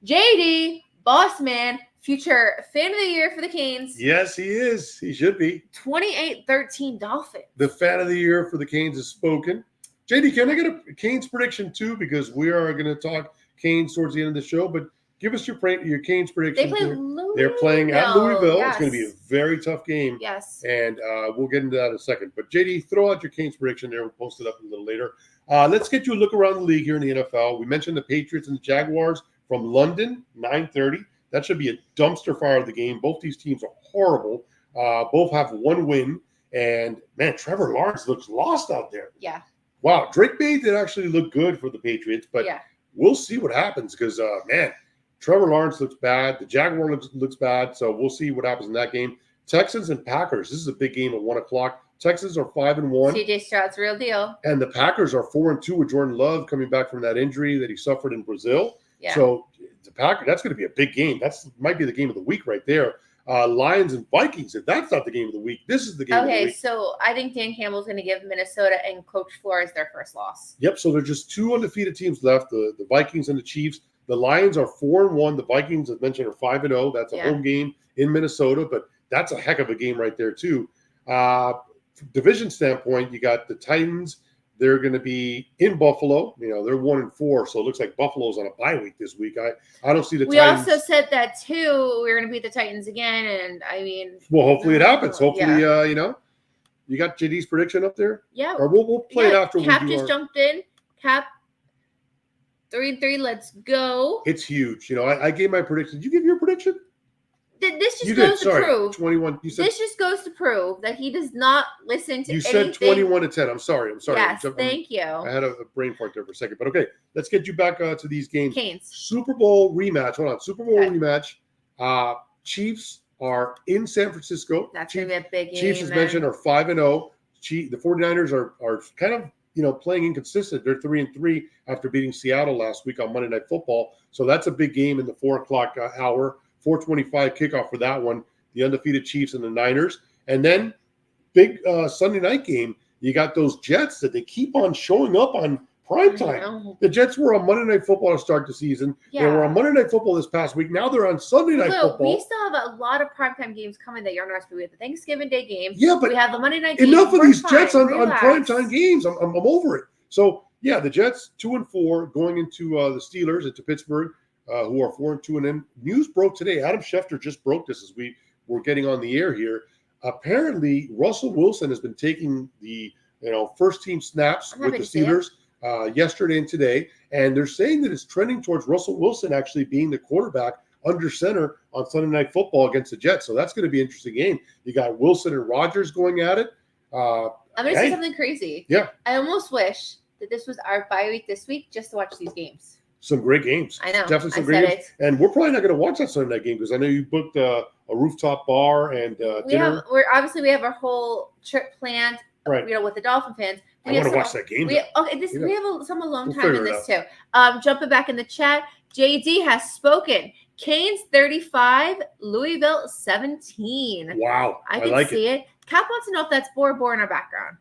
JD, boss man, future fan of the year for the Canes. Yes, he is. He should be. 28-13 Dolphins. The fan of the year for the Canes is spoken. JD, can I get a Canes prediction too? Because we are going to talk Canes towards the end of the show. But give us your Canes prediction. They play Louisville. They're playing at Louisville. Yes. It's going to be a very tough game. Yes. And we'll get into that in a second. But JD, throw out your Canes prediction there. We'll post it up a little later. Let's get you a look around the league here in the NFL. We mentioned the Patriots and the Jaguars from London, 9:30. That should be a dumpster fire of the game. Both these teams are horrible. Both have one win. And, man, Trevor Lawrence looks lost out there. Yeah. Wow. Drake May did actually look good for the Patriots, but we'll see what happens because, man, Trevor Lawrence looks bad. The Jaguar looks bad, so we'll see what happens in that game. Texans and Packers. This is a big game at 1 o'clock. Texans are 5-1. CJ Stroud's real deal. And the Packers are 4-2 with Jordan Love coming back from that injury that he suffered in Brazil. Yeah. So the Packers, that's going to be a big game. That's might be the game of the week right there. Lions and Vikings. If that's not the game of the week, this is the game of the week. Okay, so I think Dan Campbell's going to give Minnesota and Coach Flores their first loss. Yep, so there's just two undefeated teams left, the Vikings and the Chiefs. The Lions are 4-1. The Vikings, as mentioned, are 5-0. That's a home game in Minnesota, but that's a heck of a game right there, too. Division standpoint, you got the Titans. They're going to be in Buffalo. You know, they're 1-4, so it looks like Buffalo's on a bye week this week. I don't see the Titans. We also said that, too. We're going to beat the Titans again, and, I mean. Well, hopefully it happens. Hopefully, you know. You got JD's prediction up there? Yeah. Or we'll play it after Cap we do just jumped in. Cap 3-3, let's go. It's huge. You know, I gave my prediction. Did you give your prediction? This just goes to prove 21. You said this just goes to prove that he does not listen to anything. You said 21-10. I'm sorry. Yes, thank you. I had a brain fart there for a second, but okay. Let's get you back to these games. Canes. Super Bowl rematch. Hold on. Super Bowl rematch. Chiefs are in San Francisco. That's gonna be a big game. Chiefs, as mentioned, are 5-0. The 49ers are kind of playing inconsistent. They're 3-3 after beating Seattle last week on Monday Night Football. So that's a big game in the 4 o'clock hour. 4:25 kickoff for that one. The undefeated Chiefs and the Niners. And then big Sunday night game. You got those Jets that they keep on showing up on primetime. The Jets were on Monday Night Football to start the season. Yeah. They were on Monday Night Football this past week. Now they're on Sunday Night Football. We still have a lot of primetime games coming that you're not supposed to. We have the Thanksgiving Day game. Yeah, but we have the Monday night game. Enough of these Jets on primetime games. I'm over it. So, yeah, the Jets 2-4 going into the Steelers, into Pittsburgh. Who are 4-2, and then news broke today. Adam Schefter just broke this as we were getting on the air here. Apparently, Russell Wilson has been taking the first team snaps with the Steelers yesterday and today, and they're saying that it's trending towards Russell Wilson actually being the quarterback under center on Sunday Night Football against the Jets. So that's going to be an interesting game. You got Wilson and Rodgers going at it. I'm going to say something crazy. Yeah, I almost wish that this was our bye week this week just to watch these games. Some great games. I know. Definitely some great games. And we're probably not going to watch that Sunday night game because I know you booked a rooftop bar and dinner. We have our whole trip planned. Right. With the Dolphin fans. I want to watch that game. We have some alone time in this too. Jumping back in the chat, JD has spoken. Canes 35, Louisville 17. Wow. I can see it. Cap wants to know if that's Bora Bora in our background.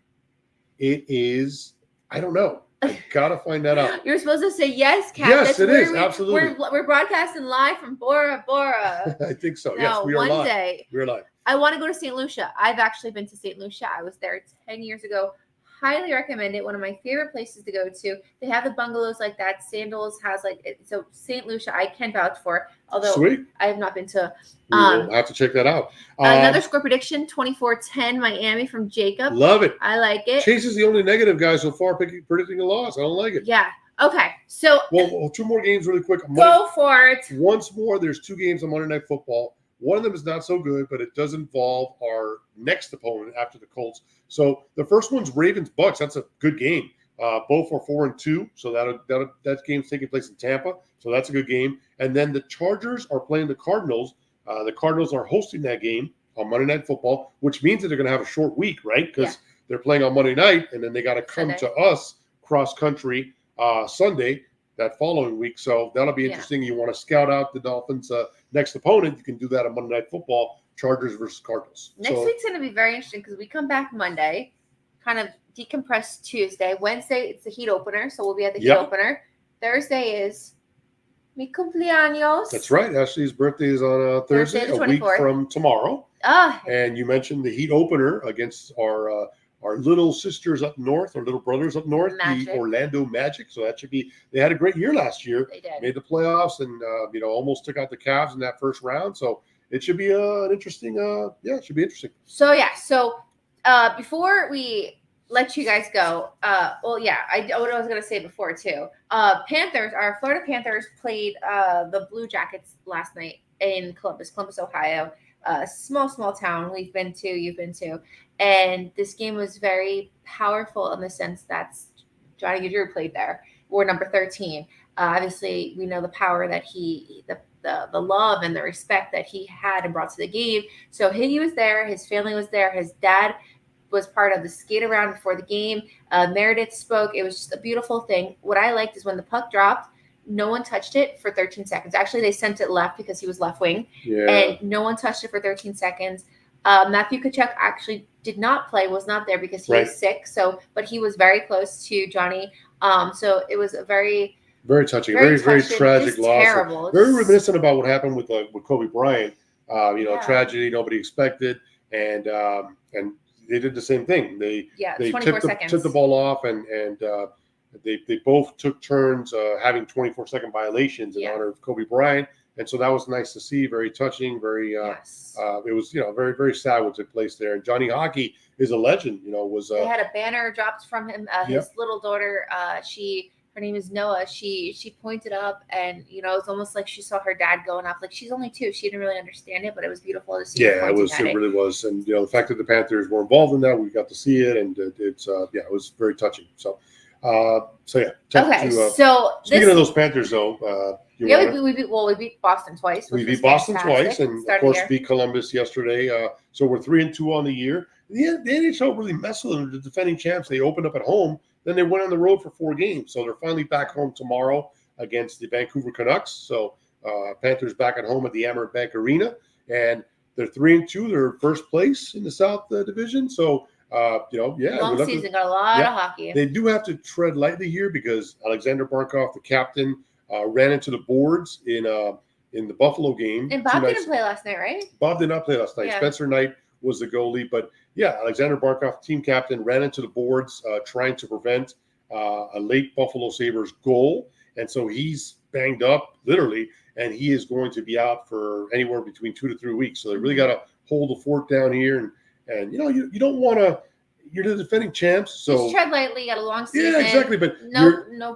It is. I don't know. I gotta find that out. You're supposed to say yes, Cap. Yes, it is. Absolutely. We're broadcasting live from Bora Bora. I think so. Yes, we are live. One day. We're live. I want to go to St. Lucia. I've actually been to St. Lucia. I was there 10 years ago. Highly recommend it. One of my favorite places to go to. They have the bungalows like that. Sandals has so St. Lucia I can vouch for. Although Sweet. I have not been to. We'll have to check that out. Another score prediction: 24-10 Miami from Jacob. Love it. I like it. Chase is the only negative guy so far predicting a loss. I don't like it. Yeah. Okay. So. Well, 2 more games really quick. Go for it. Once more, there's 2 games on Monday Night Football. One of them is not so good, but it does involve our next opponent after the Colts. So the first one's Ravens-Bucks. That's a good game. Both are 4-2, so that game's taking place in Tampa. So that's a good game. And then the Chargers are playing the Cardinals. The Cardinals are hosting that game on Monday Night Football, which means that they're going to have a short week, right? Because they're playing on Monday night, and then they got to come to us cross-country Sunday that following week. So that'll be interesting. You want to scout out the Dolphins' next opponent, you can do that on Monday Night Football, Chargers versus Cardinals. Next week's going to be very interesting because we come back Monday, kind of decompress Tuesday. Wednesday, it's the heat opener, so we'll be at the heat opener. Thursday is Mi cumpleaños. That's right. Ashley's birthday is on Thursday, the a week 24th. from tomorrow. And you mentioned the heat opener against our little sisters up north, or little brothers up north, Magic. the Orlando Magic. So that should be. They had a great year last year. They did. Made the playoffs and almost took out the Cavs in that first round. So it should be an interesting. It should be interesting. So before we let you guys go, what I was gonna say before too. Our Florida Panthers played the Blue Jackets last night in Columbus, Ohio. Small town you've been to, and this game was very powerful in the sense that Johnny Gaudreau played there. We're number 13. Obviously, we know the power that the love and the respect that he had and brought to the game. So he was there. His family was there. His dad was part of the skate around before the game. Meredith spoke. It was just a beautiful thing. What I liked is when the puck dropped, no one touched it for 13 seconds. Actually, they sent it left because he was left wing, and no one touched it for 13 seconds. Matthew Tkachuk actually did not play, was not there because he was sick. But he was very close to Johnny. So it was a very touching, very tragic loss. Terrible. Very reminiscent about what happened with Kobe Bryant. Tragedy nobody expected, and they did the same thing. They tipped the ball off, and they both took turns having 24-second violations in honor of Kobe Bryant. And so that was nice to see. Very touching. Very. It was very, very sad what took place there. And Johnny Hockey is a legend. They had a banner dropped from him. His little daughter. Her name is Noah. She pointed up, and it was almost like she saw her dad going up. Like, she's only 2. She didn't really understand it, but it was beautiful to see. Yeah, it really was. And the fact that the Panthers were involved in that, we got to see it, and it was very touching. So. Speaking of those Panthers, though, we beat Boston twice. We beat Boston twice, and of course beat Columbus yesterday. So we're 3-2 on the year. The NHL really messed with them. The defending champs. They opened up at home, then they went on the road for 4 games. So they're finally back home tomorrow against the Vancouver Canucks. So Panthers back at home at the Amerant Bank Arena, and they're 3-2. They're first place in the South Division. So. Long season, got a lot of hockey. They do have to tread lightly here because Alexander Barkov, the captain, ran into the boards in the Buffalo game. And Bob didn't play last night, right? Bob did not play last night. Yeah. Spencer Knight was the goalie, but Alexander Barkov, team captain, ran into the boards trying to prevent a late Buffalo Sabres goal, and so he's banged up literally, and he is going to be out for anywhere between 2 to 3 weeks. So they really got to hold the fort down here. And you don't want to. You're the defending champs, so just tread lightly. You got a long season. Yeah, exactly. But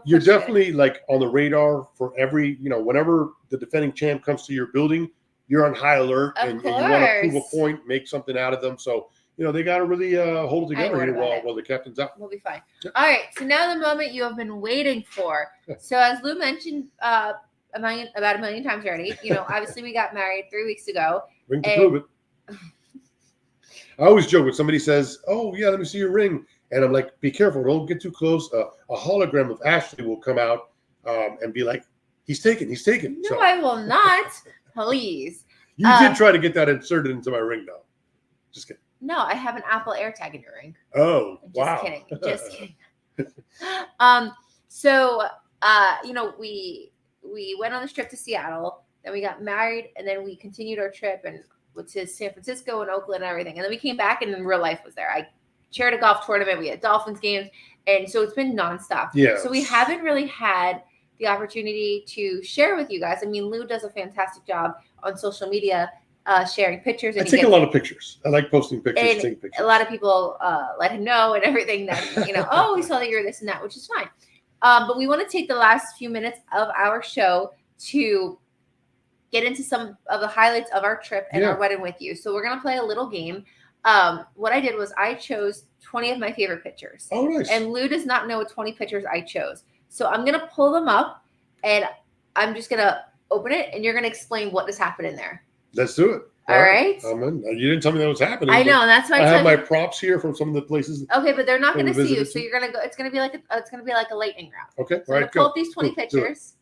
you're definitely like on the radar for every. Whenever the defending champ comes to your building, you're on high alert, and you want to prove a point, make something out of them. So they got to really hold it together here while the captain's out. We'll be fine. Yeah. All right. So now the moment you have been waiting for. So as Lou mentioned about a million times already, obviously we got married 3 weeks ago. Ring to prove it. I always joke when somebody says, "Oh yeah, let me see your ring," and I'm like, "Be careful, don't get too close." A hologram of Ashley will come out and be like, "He's taken." No, I will not. Please. You did try to get that inserted into my ring, though. Just kidding. No, I have an Apple AirTag in your ring. Oh, wow! Just kidding. We went on this trip to Seattle, then we got married, and then we continued our trip and. To San Francisco and Oakland and everything. And then we came back and then real life was there. I chaired a golf tournament. We had Dolphins games. And so it's been nonstop. Yeah. So we haven't really had the opportunity to share with you guys. I mean, Lou does a fantastic job on social media sharing pictures. And I take a lot of pictures. I like posting pictures. Taking pictures. A lot of people let him know and everything that, oh, we saw that you're this and that, which is fine. But we want to take the last few minutes of our show to get into some of the highlights of our trip and our wedding with you. So we're going to play a little game. What I did was I chose 20 of my favorite pictures. Oh, nice. And Lou does not know what 20 pictures I chose. So I'm going to pull them up and I'm just going to open it and you're going to explain what just happened in there. Let's do it. All right. You didn't tell me that was happening. I know. That's why I have my props here from some of the places. Okay, but they're not going to see you. So you're going to go. It's going to be like a lightning round. Okay. So all right. Pull up these 20 pictures.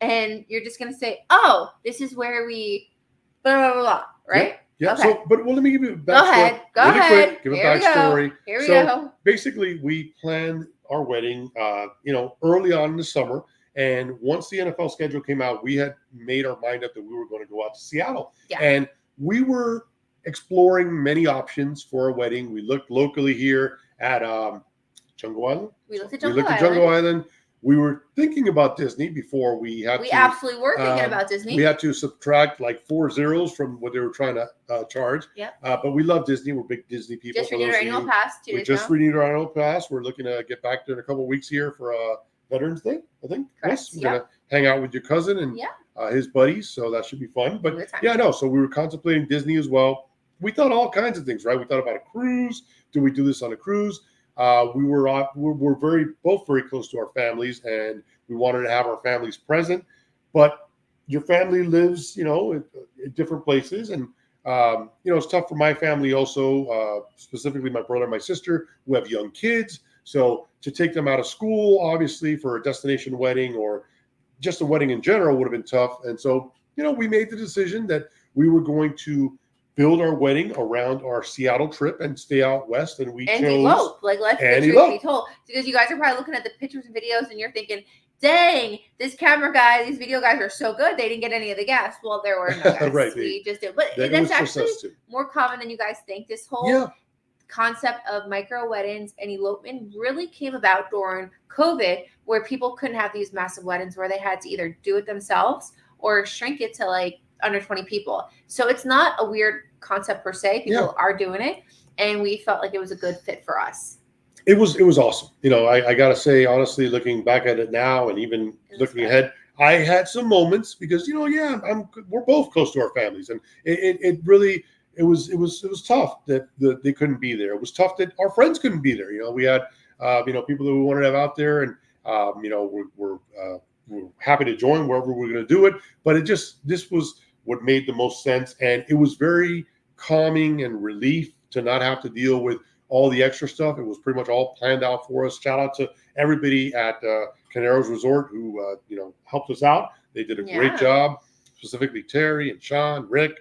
And you're just going to say, oh, this is where we blah, blah, blah, blah, right? Yeah. Okay. So, let me give you a Go backstory. ahead. Quick, give a backstory. Here we go. Basically, we planned our wedding, early on in the summer. And once the NFL schedule came out, we had made our mind up that we were going to go out to Seattle. Yeah. And we were exploring many options for a wedding. We looked locally here at Jungle Island. We looked at Jungle Island. We were thinking about Disney before we had We absolutely were thinking about Disney. We had to subtract like 4 zeros from what they were trying to charge. Yeah. But we love Disney. We're big Disney people. Just renewed our annual pass. We just renewed our annual pass. We're looking to get back there in a couple of weeks here for Veterans Day, I think. Correct. Yes. We're going to hang out with your cousin and his buddies. So that should be fun. But yeah, no. So we were contemplating Disney as well. We thought all kinds of things, right? We thought about a cruise. Do we do this on a cruise? We're both very close to our families, and we wanted to have our families present. But your family lives, in different places, and it's tough for my family also, specifically my brother and my sister who have young kids. So to take them out of school, obviously, for a destination wedding or just a wedding in general would have been tough. And so, we made the decision that we were going to build our wedding around our Seattle trip and stay out west. And we chose elope. Let's get truth be told. Because you guys are probably looking at the pictures and videos and you're thinking, dang, this camera guy, these video guys are so good. They didn't get any of the gas. Well, there were no gas. Right. We just did. But that's actually more common than you guys think. This whole concept of micro weddings and elopement really came about during COVID, where people couldn't have these massive weddings where they had to either do it themselves or shrink it to like under 20 people. So it's not a weird concept per se. People are doing it, and we felt like it was a good fit for us. It was awesome. I gotta say, honestly, looking back at it now and even looking ahead, I had some moments because we're both close to our families, and it really was tough that they couldn't be there. It was tough that our friends couldn't be there. We had people that we wanted to have out there, and we're happy to join wherever we're going to do it. But this was what made the most sense, and it was very calming and relief to not have to deal with all the extra stuff. It was pretty much all planned out for us. Shout out to everybody at Caneros Resort who helped us out. They did a great job, specifically Terry and Sean, Rick,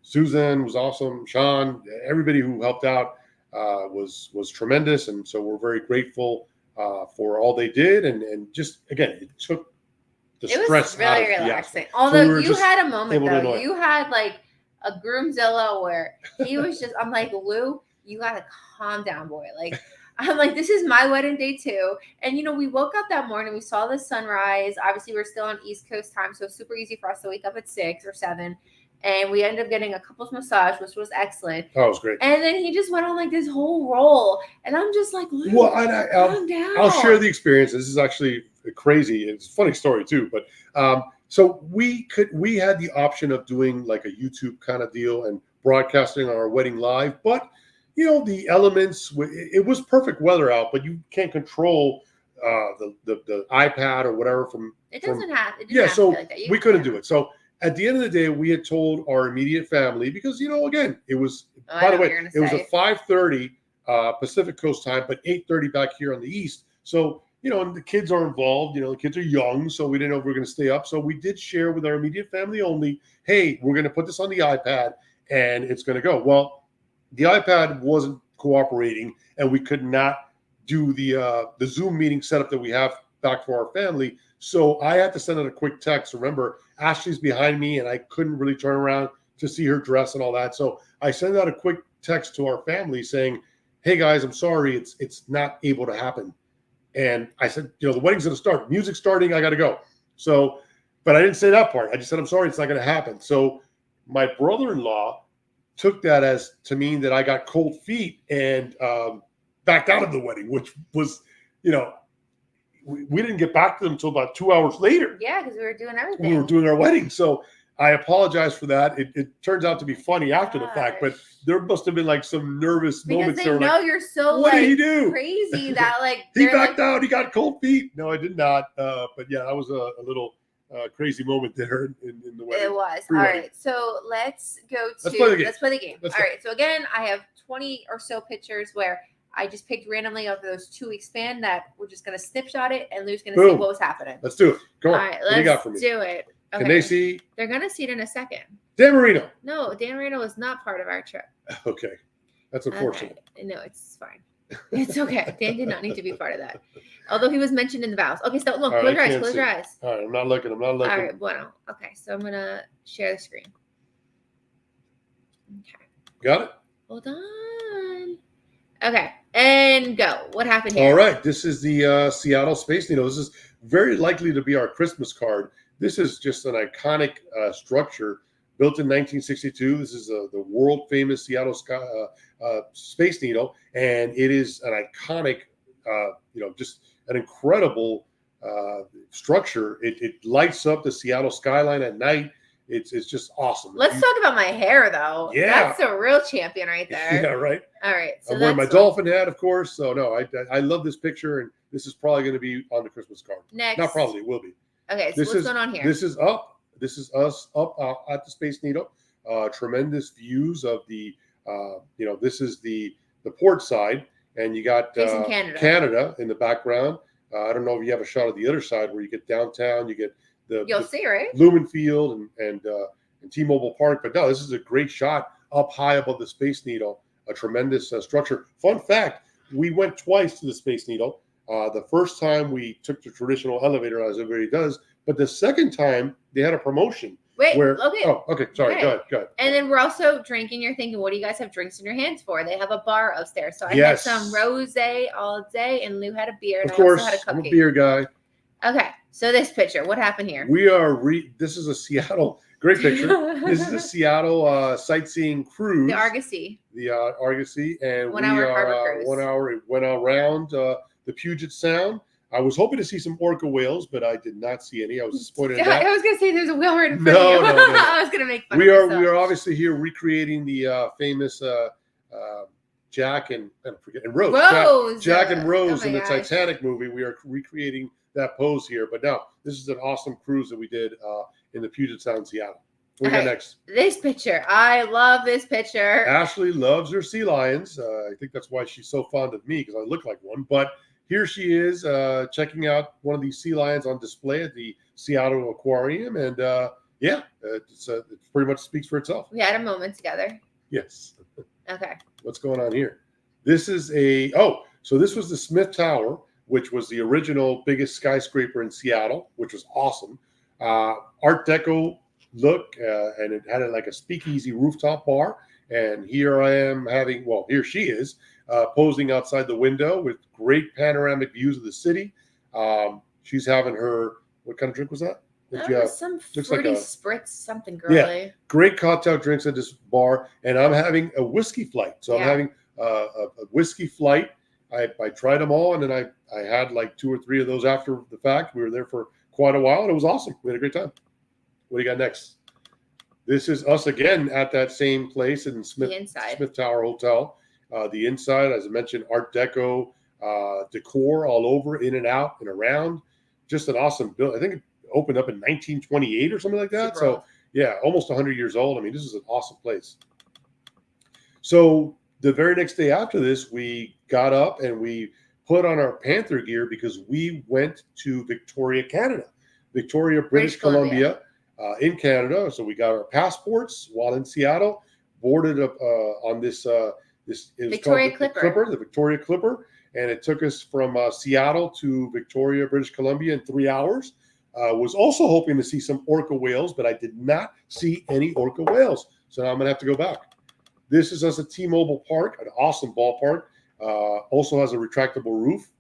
Susan was awesome, Sean, everybody who helped out was tremendous, and so we're very grateful for all they did, and just again, it took the stress out of it. It was really relaxing. Although you had a moment though, you had like a groomzilla where he was just, I'm like, Lou, you gotta calm down, boy. Like, I'm like, this is my wedding day too. And we woke up that morning, we saw the sunrise. Obviously, we're still on East Coast time, so super easy for us to wake up at 6 or 7. And we ended up getting a couples massage, which was excellent. Oh, it was great. And then he just went on like this whole roll. And I'm just like, well, calm down. I'll share the experience. This is actually crazy. It's a funny story too. But so we had the option of doing like a YouTube kind of deal and broadcasting on our wedding live. But, the elements, it was perfect weather out, but you can't control the iPad or whatever from. It doesn't have. It yeah, so like that. we couldn't do it. So at the end of the day, we had told our immediate family because, again, it was, by the way, it was at 5:30 Pacific Coast time, but 8:30 back here on the East. So, and the kids are involved, the kids are young, so we didn't know if we were going to stay up. So we did share with our immediate family only, hey, we're going to put this on the iPad and it's going to go. Well, the iPad wasn't cooperating and we could not do the Zoom meeting setup that we have back for our family. So I had to send out a quick text. Remember, Ashley's behind me and I couldn't really turn around to see her dress and all that. So I sent out a quick text to our family saying, hey guys, I'm sorry, it's not able to happen. And I said, the wedding's going to start, music's starting, I got to go. So, but I didn't say that part. I just said, I'm sorry, it's not going to happen. So my brother-in-law took that as to mean that I got cold feet and backed out of the wedding, which was, we didn't get back to them until about 2 hours later. Yeah, because we were doing everything. We were doing our wedding. So I apologize for that. It turns out to be funny after the fact, but there must have been like some nervous moments. Because they know you're so what did he do? Crazy that like he backed out. He got cold feet. No, I did not. But yeah, that was a little crazy moment there in the wedding. It was. All right. So let's go to let's play the game. All right. So again, I have 20 or so pictures where I just picked randomly of those 2 week span that we're just gonna snapshot it and Lou's gonna see what was happening. Let's do it. Go on. All right, let's do it. Okay. Can they see? They're gonna see it in a second. Dan No, Dan Marino was not part of our trip. Okay. That's unfortunate. Okay. No, it's fine. It's okay. Dan did not need to be part of that. Although he was mentioned in the vows. Okay, so look, All right, close your eyes. All right, I'm not looking. All right, bueno. Okay, so I'm gonna share the screen. Okay. Got it? Hold on. Okay, and go. What happened here? All right, this is the Seattle Space Needle. This is very likely to be our Christmas card. This is just an iconic structure built in 1962. This is the world famous Seattle Space Needle, and it is an iconic, just an incredible structure. It lights up the Seattle skyline at night. It's just awesome. Let's talk about my hair, though. Yeah. That's a real champion right there. Yeah, right. All right. So I'm wearing my dolphin hat, of course. So, no, I love this picture, and this is probably going to be on the Christmas card. Next. Not probably, it will be. Okay, so what's going on here? This is up. This is us up at the Space Needle. Tremendous views of the, this is the port side, and you got Canada in the background. I don't know if you have a shot of the other side where you get downtown, you get You'll see, right? Lumen Field and T-Mobile Park. But no, this is a great shot up high above the Space Needle, a tremendous structure. Fun fact, we went twice to the Space Needle. The first time we took the traditional elevator, as everybody does, but the second time they had a promotion. Okay. Oh, okay. Sorry. Go ahead. And then we're also drinking. You're thinking, what do you guys have drinks in your hands for? They have a bar upstairs. So I had some rosé all day, and Lou had a beer, and of course, I also had a cupcake. I'm a beer guy. Okay, so this picture, what happened here? We are this is a Seattle, great picture. This is a Seattle sightseeing cruise. The Argosy. And 1 hour harbor cruise. 1 hour. It went around the Puget Sound. I was hoping to see some orca whales, but I did not see any. I was disappointed in that. I was going to say there's a whale right in front of you. No. I was going to make fun of myself. We are obviously here recreating the famous Jack and Rose. Jack and Rose in the Titanic movie. We are recreating that pose here. But no, this is an awesome cruise that we did in the Puget Sound, Seattle. What do we got next? This picture. I love this picture. Ashley loves her sea lions. I think that's why she's so fond of me, because I look like one. But here she is checking out one of these sea lions on display at the Seattle Aquarium. And it pretty much speaks for itself. We had a moment together. Yes. Okay. What's going on here? This is so this was the Smith Tower, which was the original biggest skyscraper in Seattle, which was awesome. Art Deco look, and it had like a speakeasy rooftop bar. And here I am here she is posing outside the window with great panoramic views of the city. She's having what kind of drink was that? Some fruity spritz, something girly. Yeah, great cocktail drinks at this bar, and I'm having a whiskey flight. So I'm having a whiskey flight. I tried them all, and then I had like 2 or 3 of those after the fact. We were there for quite a while, and it was awesome. We had a great time. What do you got next? This is us again at that same place in Smith Tower Hotel. The inside, as I mentioned, Art Deco decor all over, in and out and around. Just an awesome build. I think it opened up in 1928 or something like that. Super old. Yeah, almost 100 years old. I mean, this is an awesome place. So the very next day after this, we got up and we put on our Panther gear because we went to Victoria, Canada. Victoria, British Columbia. In Canada. So we got our passports while in Seattle, boarded up on this Victoria Clipper. The Victoria Clipper. And it took us from Seattle to Victoria, British Columbia in 3 hours. Was also hoping to see some orca whales, but I did not see any orca whales. So now I'm going to have to go back. This is us at T-Mobile Park, an awesome ballpark. Also has a retractable roof.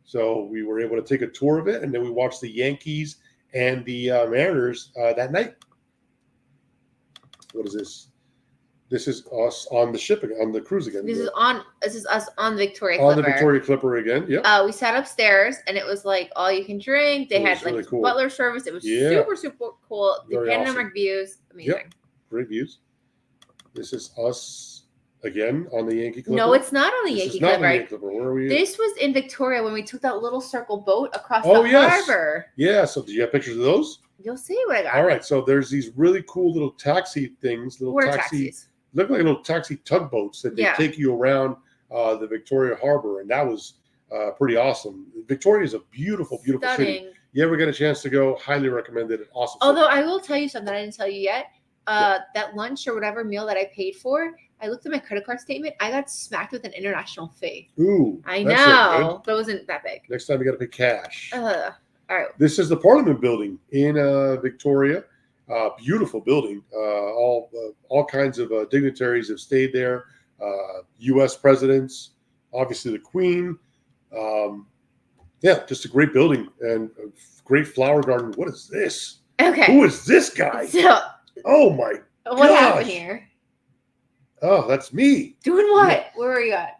So we were able to take a tour of it, and then we watched the Yankees and the Mariners that night. What is this? This is us on the ship again, on the cruise again. This is us on the Victoria Clipper. On the Victoria Clipper again. Yeah. We sat upstairs, and it was like all you can drink. They had really cool butler service. It was super cool. The panoramic views, amazing. Yep. Great views. This is us again on the Yankee Clipper. No, it's not on the Yankee Clipper. Where were we? This was in Victoria when we took that little circle boat across the harbor. Yeah. So do you have pictures of those? You'll see what I got. All right. So there's these really cool little taxi things. Taxis. Look like little taxi tugboats that they take you around the Victoria Harbor, and that was pretty awesome. Victoria is a beautiful city. You ever get a chance to go? Highly recommended. Awesome. Although I will tell you something I didn't tell you yet. That lunch or whatever meal that I paid for, I looked at my credit card statement. I got smacked with an international fee. Ooh, I that's not good. know, but it wasn't that big. Next time you got to pay cash. All right. This is the Parliament building in Victoria. Beautiful building. All kinds of dignitaries have stayed there. U.S. presidents, obviously the Queen. Yeah, just a great building and a great flower garden. What is this? Okay. Who is this guy? So, oh my what gosh. happened here? Oh, that's me. Doing what? Yeah. Where are you at?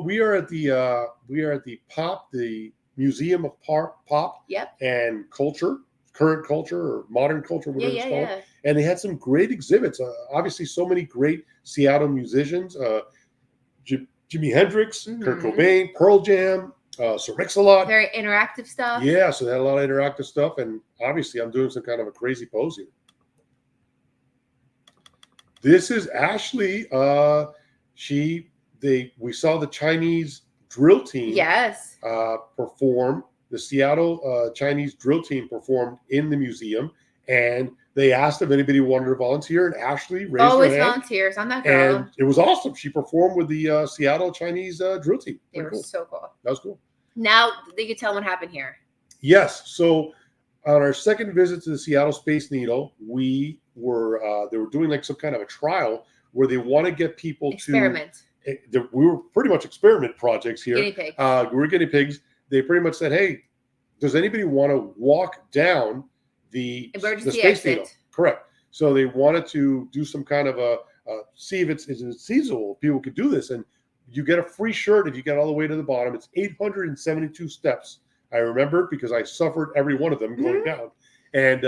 We are at the POP, the Museum of Pop Yep. and Culture, current culture or modern culture, whatever it's called. Yeah. And they had some great exhibits. Obviously, so many great Seattle musicians: Jimi Hendrix, Kurt Cobain, Pearl Jam, Sir Mix-a-Lot. Very interactive stuff. Yeah, so they had a lot of interactive stuff, and obviously, I'm doing some kind of a crazy pose here. This is Ashley. We saw the Chinese drill team. Yes. Perform. The Seattle Chinese drill team performed in the museum, and they asked if anybody wanted to volunteer, and Ashley raised Always her hand. volunteers. I'm that girl. And it was awesome. She performed with the Seattle Chinese drill team. They were so cool. That was cool. Now they could tell what happened here. Yes. So on our second visit to the Seattle Space Needle, they were doing like some kind of a trial where they want to get people Experiment. We were pretty much experiment projects here. Guinea pigs. We were guinea pigs. They pretty much said, "Hey, does anybody want to walk down the emergency Space exit?" Needle?" Correct. So they wanted to do some kind of a see if it's feasible. People could do this, and you get a free shirt if you get all the way to the bottom. It's 872 steps. I remember because I suffered every one of them going down, and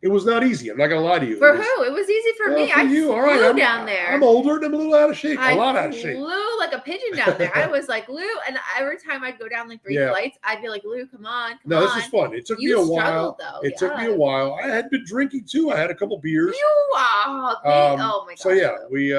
it was not easy. I'm not gonna lie to you. For who? It was easy for me. For you. All right. flew down there. I'm older and I'm a little out of shape. A lot out of shape. I flew like a pigeon down there. I was like, Lou, and every time I'd go down like 3 flights, I'd be like, Lou, come on. This is fun. It took me a while. It took me a while. I had been drinking too. I had a couple beers. Oh my gosh. So yeah, we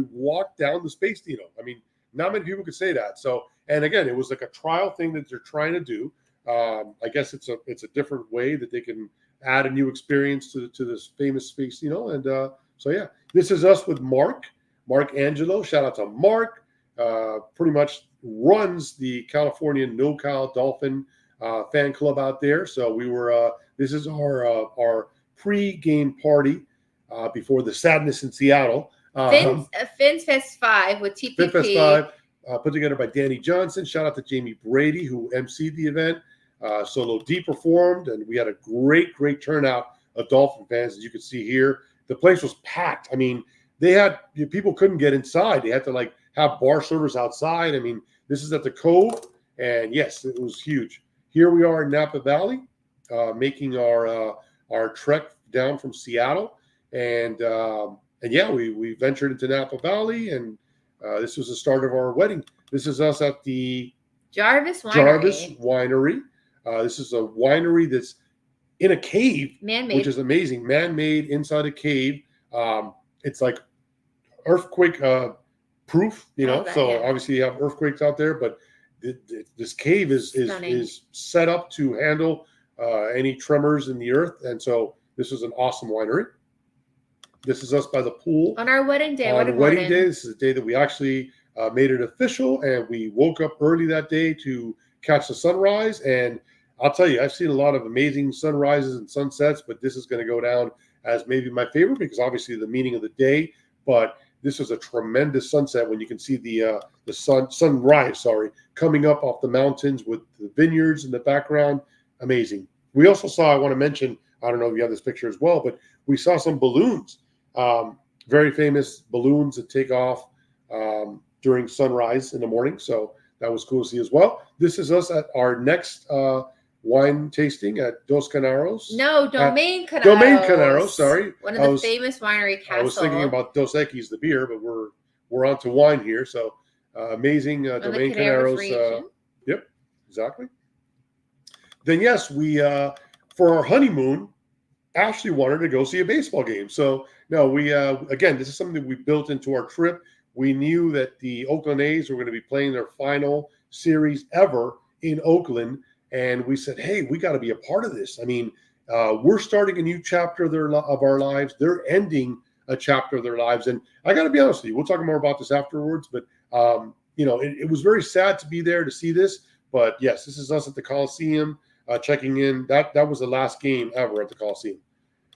walked down the Space Needle. I mean, not many people could say that. So, and again, it was like a trial thing that they're trying to do. I guess it's a different way that they can add a new experience to this famous Space Needle. And so yeah, this is us with Mark Angelo. Shout out to Mark. Pretty much runs the California NoCal Dolphin fan club out there. So we were. This is our pre-game party before the sadness in Seattle. Fins Fest 5 with TPP. Fins Fest 5, put together by Danny Johnson. Shout out to Jamie Brady, who emceed the event. SoFLo D performed, and we had a great turnout of Dolphin fans, as you can see here. The place was packed. I mean, people couldn't get inside. They had to like have bar servers outside. I mean, this is at the Cove, and yes, it was huge. Here we are in Napa Valley, making our trek down from Seattle, and yeah, we ventured into Napa Valley, and this was the start of our wedding. This is us at the Jarvis Winery. This is a winery that's in a cave, man-made, which is amazing. Man-made inside a cave. It's like earthquake proof, So obviously you have earthquakes out there, but this cave is set up to handle any tremors in the earth, and so this is an awesome winery. This is us by the pool on our wedding day. On wedding day, this is the day that we actually made it official, and we woke up early that day to catch the sunrise. And I'll tell you, I've seen a lot of amazing sunrises and sunsets, but this is going to go down as maybe my favorite because obviously the meaning of the day. But this was a tremendous sunset when you can see the sunrise coming up off the mountains with the vineyards in the background. Amazing. We also saw, I want to mention, I don't know if you have this picture as well, but we saw some balloons, very famous balloons that take off during sunrise in the morning. So that was cool to see as well. This is us at our next wine tasting at Dos Canaros. No, Domaine Canaros. Domaine Canaros, sorry. One of the famous winery castles. I was thinking about Dos Equis, the beer, but we're on to wine here. So amazing Domaine Canaros. Yep, exactly. Then yes, we for our honeymoon, Ashley wanted to go see a baseball game. So no, we again, this is something that we built into our trip. We knew that the Oakland A's were going to be playing their final series ever in Oakland. And we said, hey, we got to be a part of this. I mean, we're starting a new chapter of our lives. They're ending a chapter of their lives. And I got to be honest with you, we'll talk more about this afterwards. But it was very sad to be there to see this. But yes, this is us at the Coliseum checking in. That was the last game ever at the Coliseum.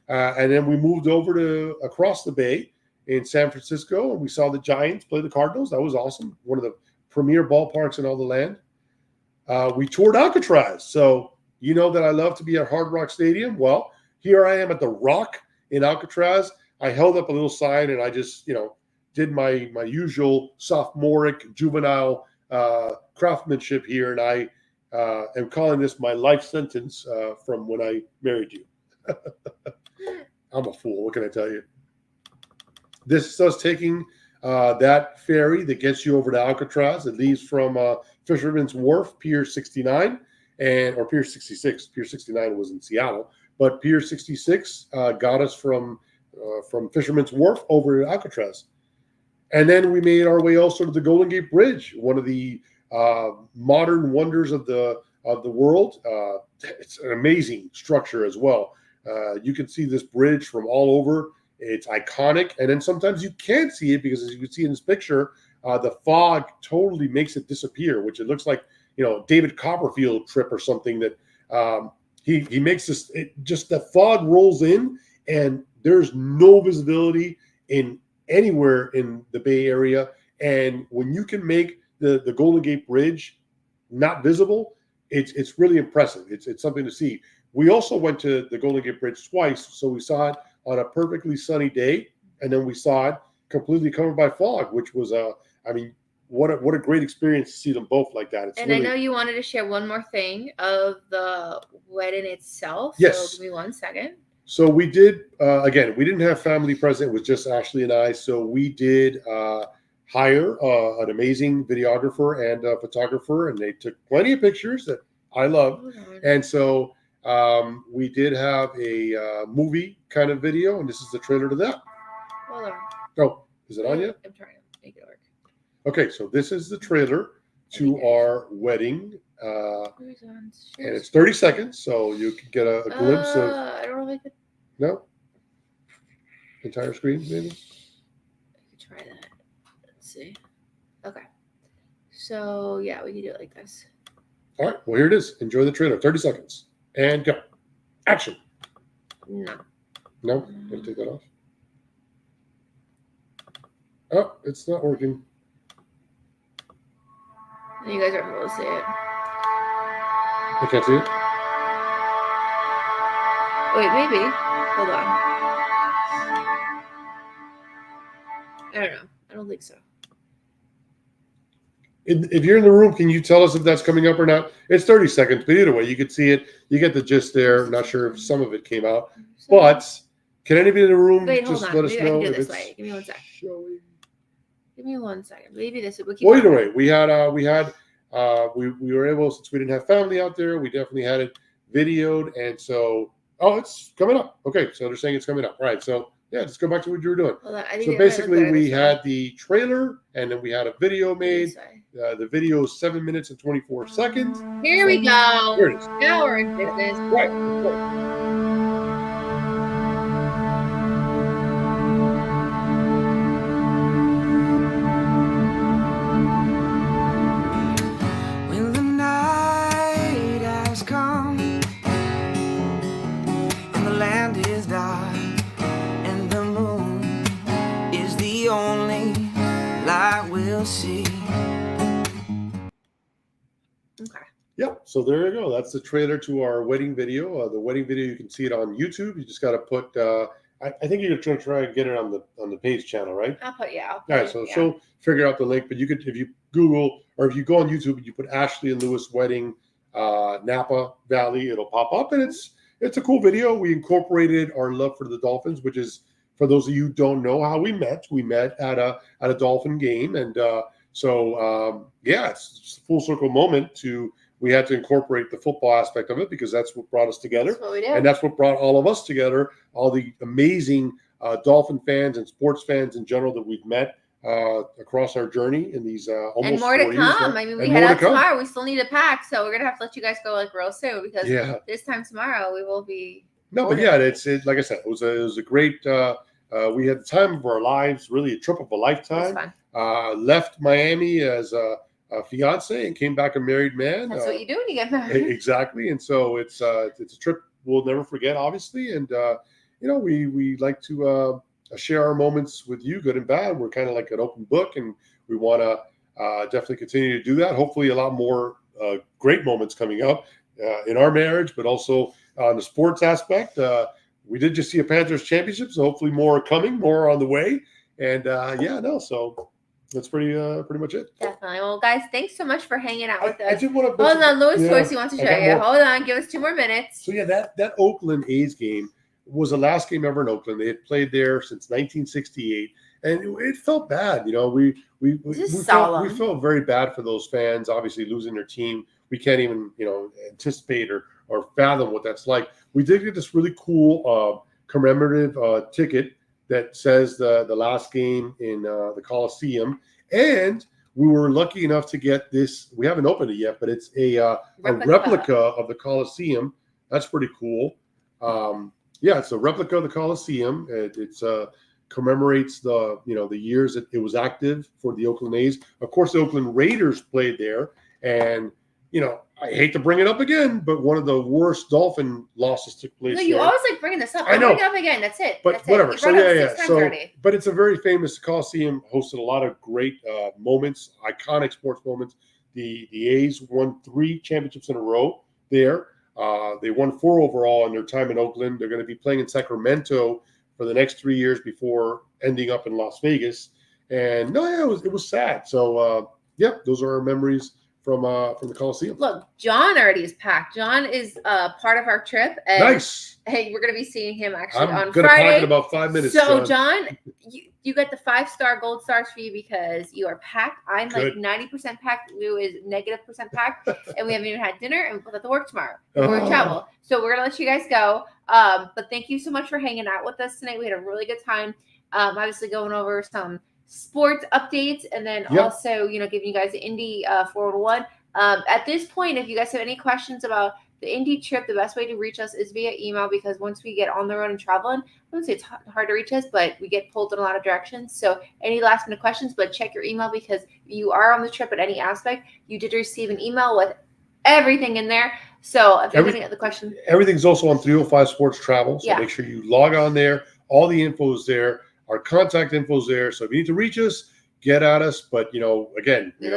And then we moved over to across the bay in San Francisco, and we saw the Giants play the Cardinals. That was awesome. One of the premier ballparks in all the land. We toured Alcatraz. So you know that I love to be at Hard Rock Stadium. Well, here I am at the Rock in Alcatraz. I held up a little sign, and I just, did my usual sophomoric, juvenile craftsmanship here, and I am calling this my life sentence from when I married you. I'm a fool. What can I tell you? This is us taking that ferry that gets you over to Alcatraz. It leaves from Fisherman's Wharf, Pier 69, or Pier 66. Pier 69 was in Seattle, but Pier 66 got us from Fisherman's Wharf over to Alcatraz. And then we made our way also to the Golden Gate Bridge, one of the modern wonders of the world. It's an amazing structure as well. You can see this bridge from all over. It's iconic. And then sometimes you can't see it because, as you can see in this picture, the fog totally makes it disappear, which it looks like, David Copperfield trip or something that he makes this, just the fog rolls in and there's no visibility in anywhere in the Bay Area. And when you can make the Golden Gate Bridge not visible, it's really impressive. It's something to see. We also went to the Golden Gate Bridge twice, so we saw it on a perfectly sunny day, and then we saw it completely covered by fog, which was what a great experience to see them both like that. I know you wanted to share one more thing of the wedding itself. Yes. So give me 1 second. So we did, again, we didn't have family present. It was just Ashley and I. So we did hire an amazing videographer and a photographer, and they took plenty of pictures that I love. And so we did have a movie kind of video, and this is the trailer to that. Hold on. Oh, is it on yet? I'm trying to make it work. Okay, so this is the trailer to our wedding. And it's 30 seconds, so you can get a glimpse of. I don't know if I could. No? Entire screen, maybe? I could try that. Let's see. Okay. So, yeah, we can do it like this. All right, well, here it is. Enjoy the trailer. 30 seconds. And go. Action. No. No? Gotta take that off. Oh, it's not working. You guys aren't able to see it. I can't see it. Wait, maybe. Hold on. I don't know. I don't think so. If you're in the room, can you tell us if that's coming up or not? It's 30 seconds, but either way, you can see it. You get the gist there. I'm not sure if some of it came out. But can anybody in the room just let us know if it's way. Give me 1 second. Showing? Give me 1 second. Maybe this. Well, either way, we were able, since we didn't have family out there, we definitely had it videoed, and so it's coming up. Okay, so they're saying it's coming up. All right, so yeah, let's go back to what you were doing. So basically, we had the trailer, and then we had a video made. The video is 7 minutes and 24 seconds. Here we go. Here it is. Now we're in business. Right. See. Okay. Yeah, so there you go. That's the trailer to our wedding video. The wedding video, you can see it on YouTube. You just got to put. I think you're going to try and get it on the page channel, right? I'll put All right, so she'll figure out the link. But you could, if you Google or if you go on YouTube and you put Ashley and Lewis wedding Napa Valley, it'll pop up, and it's a cool video. We incorporated our love for the Dolphins, which is, for those of you who don't know how we met at a Dolphin game. And it's a full circle moment we had to incorporate the football aspect of it because that's what brought us together. That's what we did. And that's what brought all of us together, all the amazing Dolphin fans and sports fans in general that we've met across our journey in these almost and more to 4 years come. now. I mean, we head out tomorrow. We still need to pack, so we're going to have to let you guys go real soon because this time tomorrow we will be. No, but yeah, it's like I said, it was a great We had the time of our lives, really a trip of a lifetime. Left Miami as a fiance and came back a married man. That's what you do when you get married. Exactly. And so it's a trip we'll never forget, obviously. And, we like to share our moments with you, good and bad. We're kind of like an open book, and we want to definitely continue to do that. Hopefully a lot more great moments coming up in our marriage, but also on the sports aspect. We did just see a Panthers championship, so hopefully more coming, more on the way. And so that's pretty much it. Definitely. Well, guys, thanks so much for hanging out with us. I did want to hold on, Louis Torsi wants to show you. Hold on, give us 2 more minutes. So yeah, that Oakland A's game was the last game ever in Oakland. They had played there since 1968, and it felt bad. We felt very bad for those fans. Obviously, losing their team, we can't even anticipate or fathom what that's like. We did get this really cool commemorative ticket that says the last game in the Coliseum, and we were lucky enough to get this. We haven't opened it yet, but it's a replica of the Coliseum. That's pretty cool. It's a replica of the Coliseum. It's commemorates the years that it was active for the Oakland A's. Of course, the Oakland Raiders played there, and I hate to bring it up again, but one of the worst Dolphin losses took place. No, you always like bringing this up. I know. Bring it up again. That's it. But that's whatever. It. So but it's a very famous Coliseum. Hosted a lot of great moments, iconic sports moments. The A's won 3 championships in a row there. They won 4 overall in their time in Oakland. They're going to be playing in Sacramento for the next 3 years before ending up in Las Vegas. And it was sad. So those are our memories from the Coliseum. Look, John already is packed. John is part of our trip. And nice. Hey, we're going to be seeing him actually on Friday. I'm going to pack in about 5 minutes. So, John, you get the 5-star gold stars for you because you are packed. I'm Good. like 90% packed. Lou is -% packed. And we haven't even had dinner, and we both have to work tomorrow before we travel. So we're going to let you guys go. But thank you so much for hanging out with us tonight. We had a really good time. Obviously going over some sports updates, and then also giving you guys the Indy 401. At this point, if you guys have any questions about the Indy trip, the best way to reach us is via email, because once we get on the road and traveling, I wouldn't say it's hard to reach us, but we get pulled in a lot of directions. So any last minute questions, but check your email, because you are on the trip at any aspect, you did receive an email with everything in there. So if you have any other questions, everything's also on 305 Sports Travel. So make sure you log on there. All the info is there. Our contact info is there. So if you need to reach us, get at us. But again, we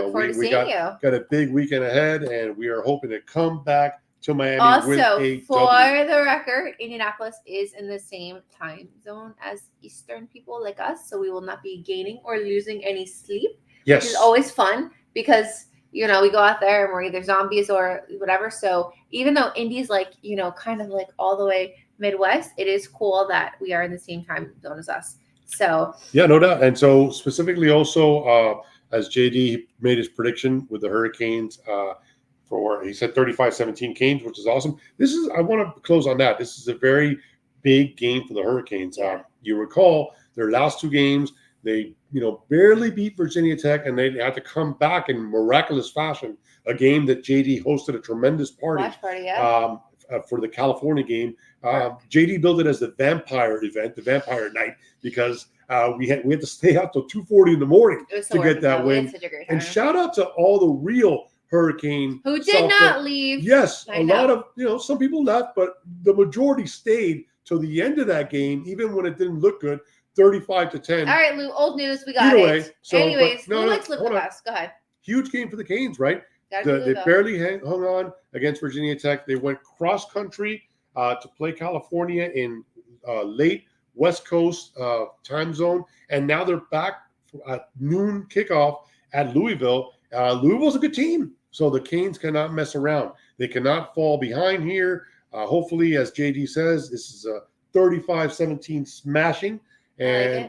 got a big weekend ahead, and we are hoping to come back to Miami with a for the record, Indianapolis is in the same time zone as Eastern people like us, so we will not be gaining or losing any sleep. Yes, which is always fun, because we go out there and we're either zombies or whatever. So even though Indy's like kind of like all the way Midwest, it is cool that we are in the same time zone as us. So no doubt. And so specifically also as JD made his prediction with the Hurricanes, he said 35-17 Canes, which is awesome. I want to close on that. This is a very big game for the Hurricanes. You recall their last 2 games, they barely beat Virginia Tech, and they had to come back in miraculous fashion. A game that JD hosted a tremendous party. Watch party, for the California game. JD billed it as the vampire event, the vampire night, because we had to stay out till 2:40 in the morning to get that win. And shout out to all the real Hurricane who did not leave. Yes, a lot of some people left, but the majority stayed till the end of that game, even when it didn't look good. 35-10. All right, Lou. Old news. We got it. Anyways, let's flip the pass. Go ahead. Huge game for the Canes, right? They barely hung on against Virginia Tech. They went cross country to play California in late West Coast time zone, and now they're back at noon kickoff at Louisville. Louisville's a good team, so the Canes cannot mess around. They cannot fall behind here. Hopefully, as JD says, this is a 35-17 smashing, and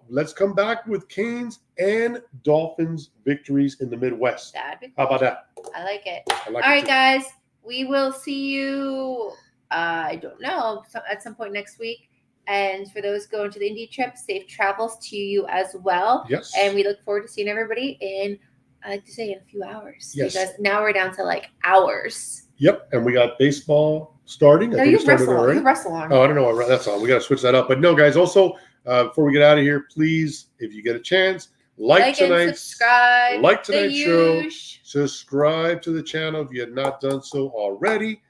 let's come back with Canes and Dolphins victories in the Midwest. How about that? I like it. All right, guys. We will see you, I don't know, at some point next week. And for those going to the Indy trip, safe travels to you as well. Yes. And we look forward to seeing everybody in, I like to say, in a few hours. Yes. Because now we're down to like hours. Yep. And we got baseball starting. No, you wrestle on. Oh, I don't know. That's all. We got to switch that up. But no, guys, also Before we get out of here, please, if you get a chance, like tonight's show. Subscribe to the channel if you have not done so already.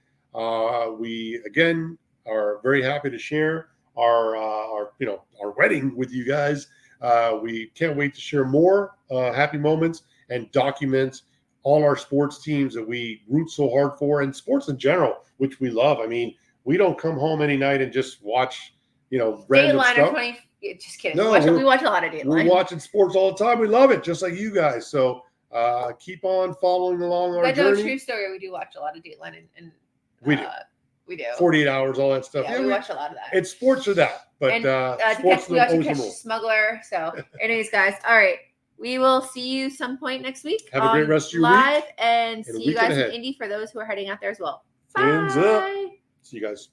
We again are very happy to share our wedding with you guys. We can't wait to share more happy moments and document all our sports teams that we root so hard for, and sports in general, which we love. I mean, we don't come home any night and just watch, random stuff. Just kidding. No, we watch a lot of Dateline. We're watching sports all the time. We love it, just like you guys. So keep on following along our journey. True story. We do watch a lot of Dateline, and we do. 48 hours, all that stuff. Yeah, we watch a lot of that. It's sports or that, but sports we also catch the Smuggler. So, anyways, guys, all right, we will see you some point next week. Have a great rest of your live week. And see you guys in Indy for those who are heading out there as well. Bye. Hands up. See you guys.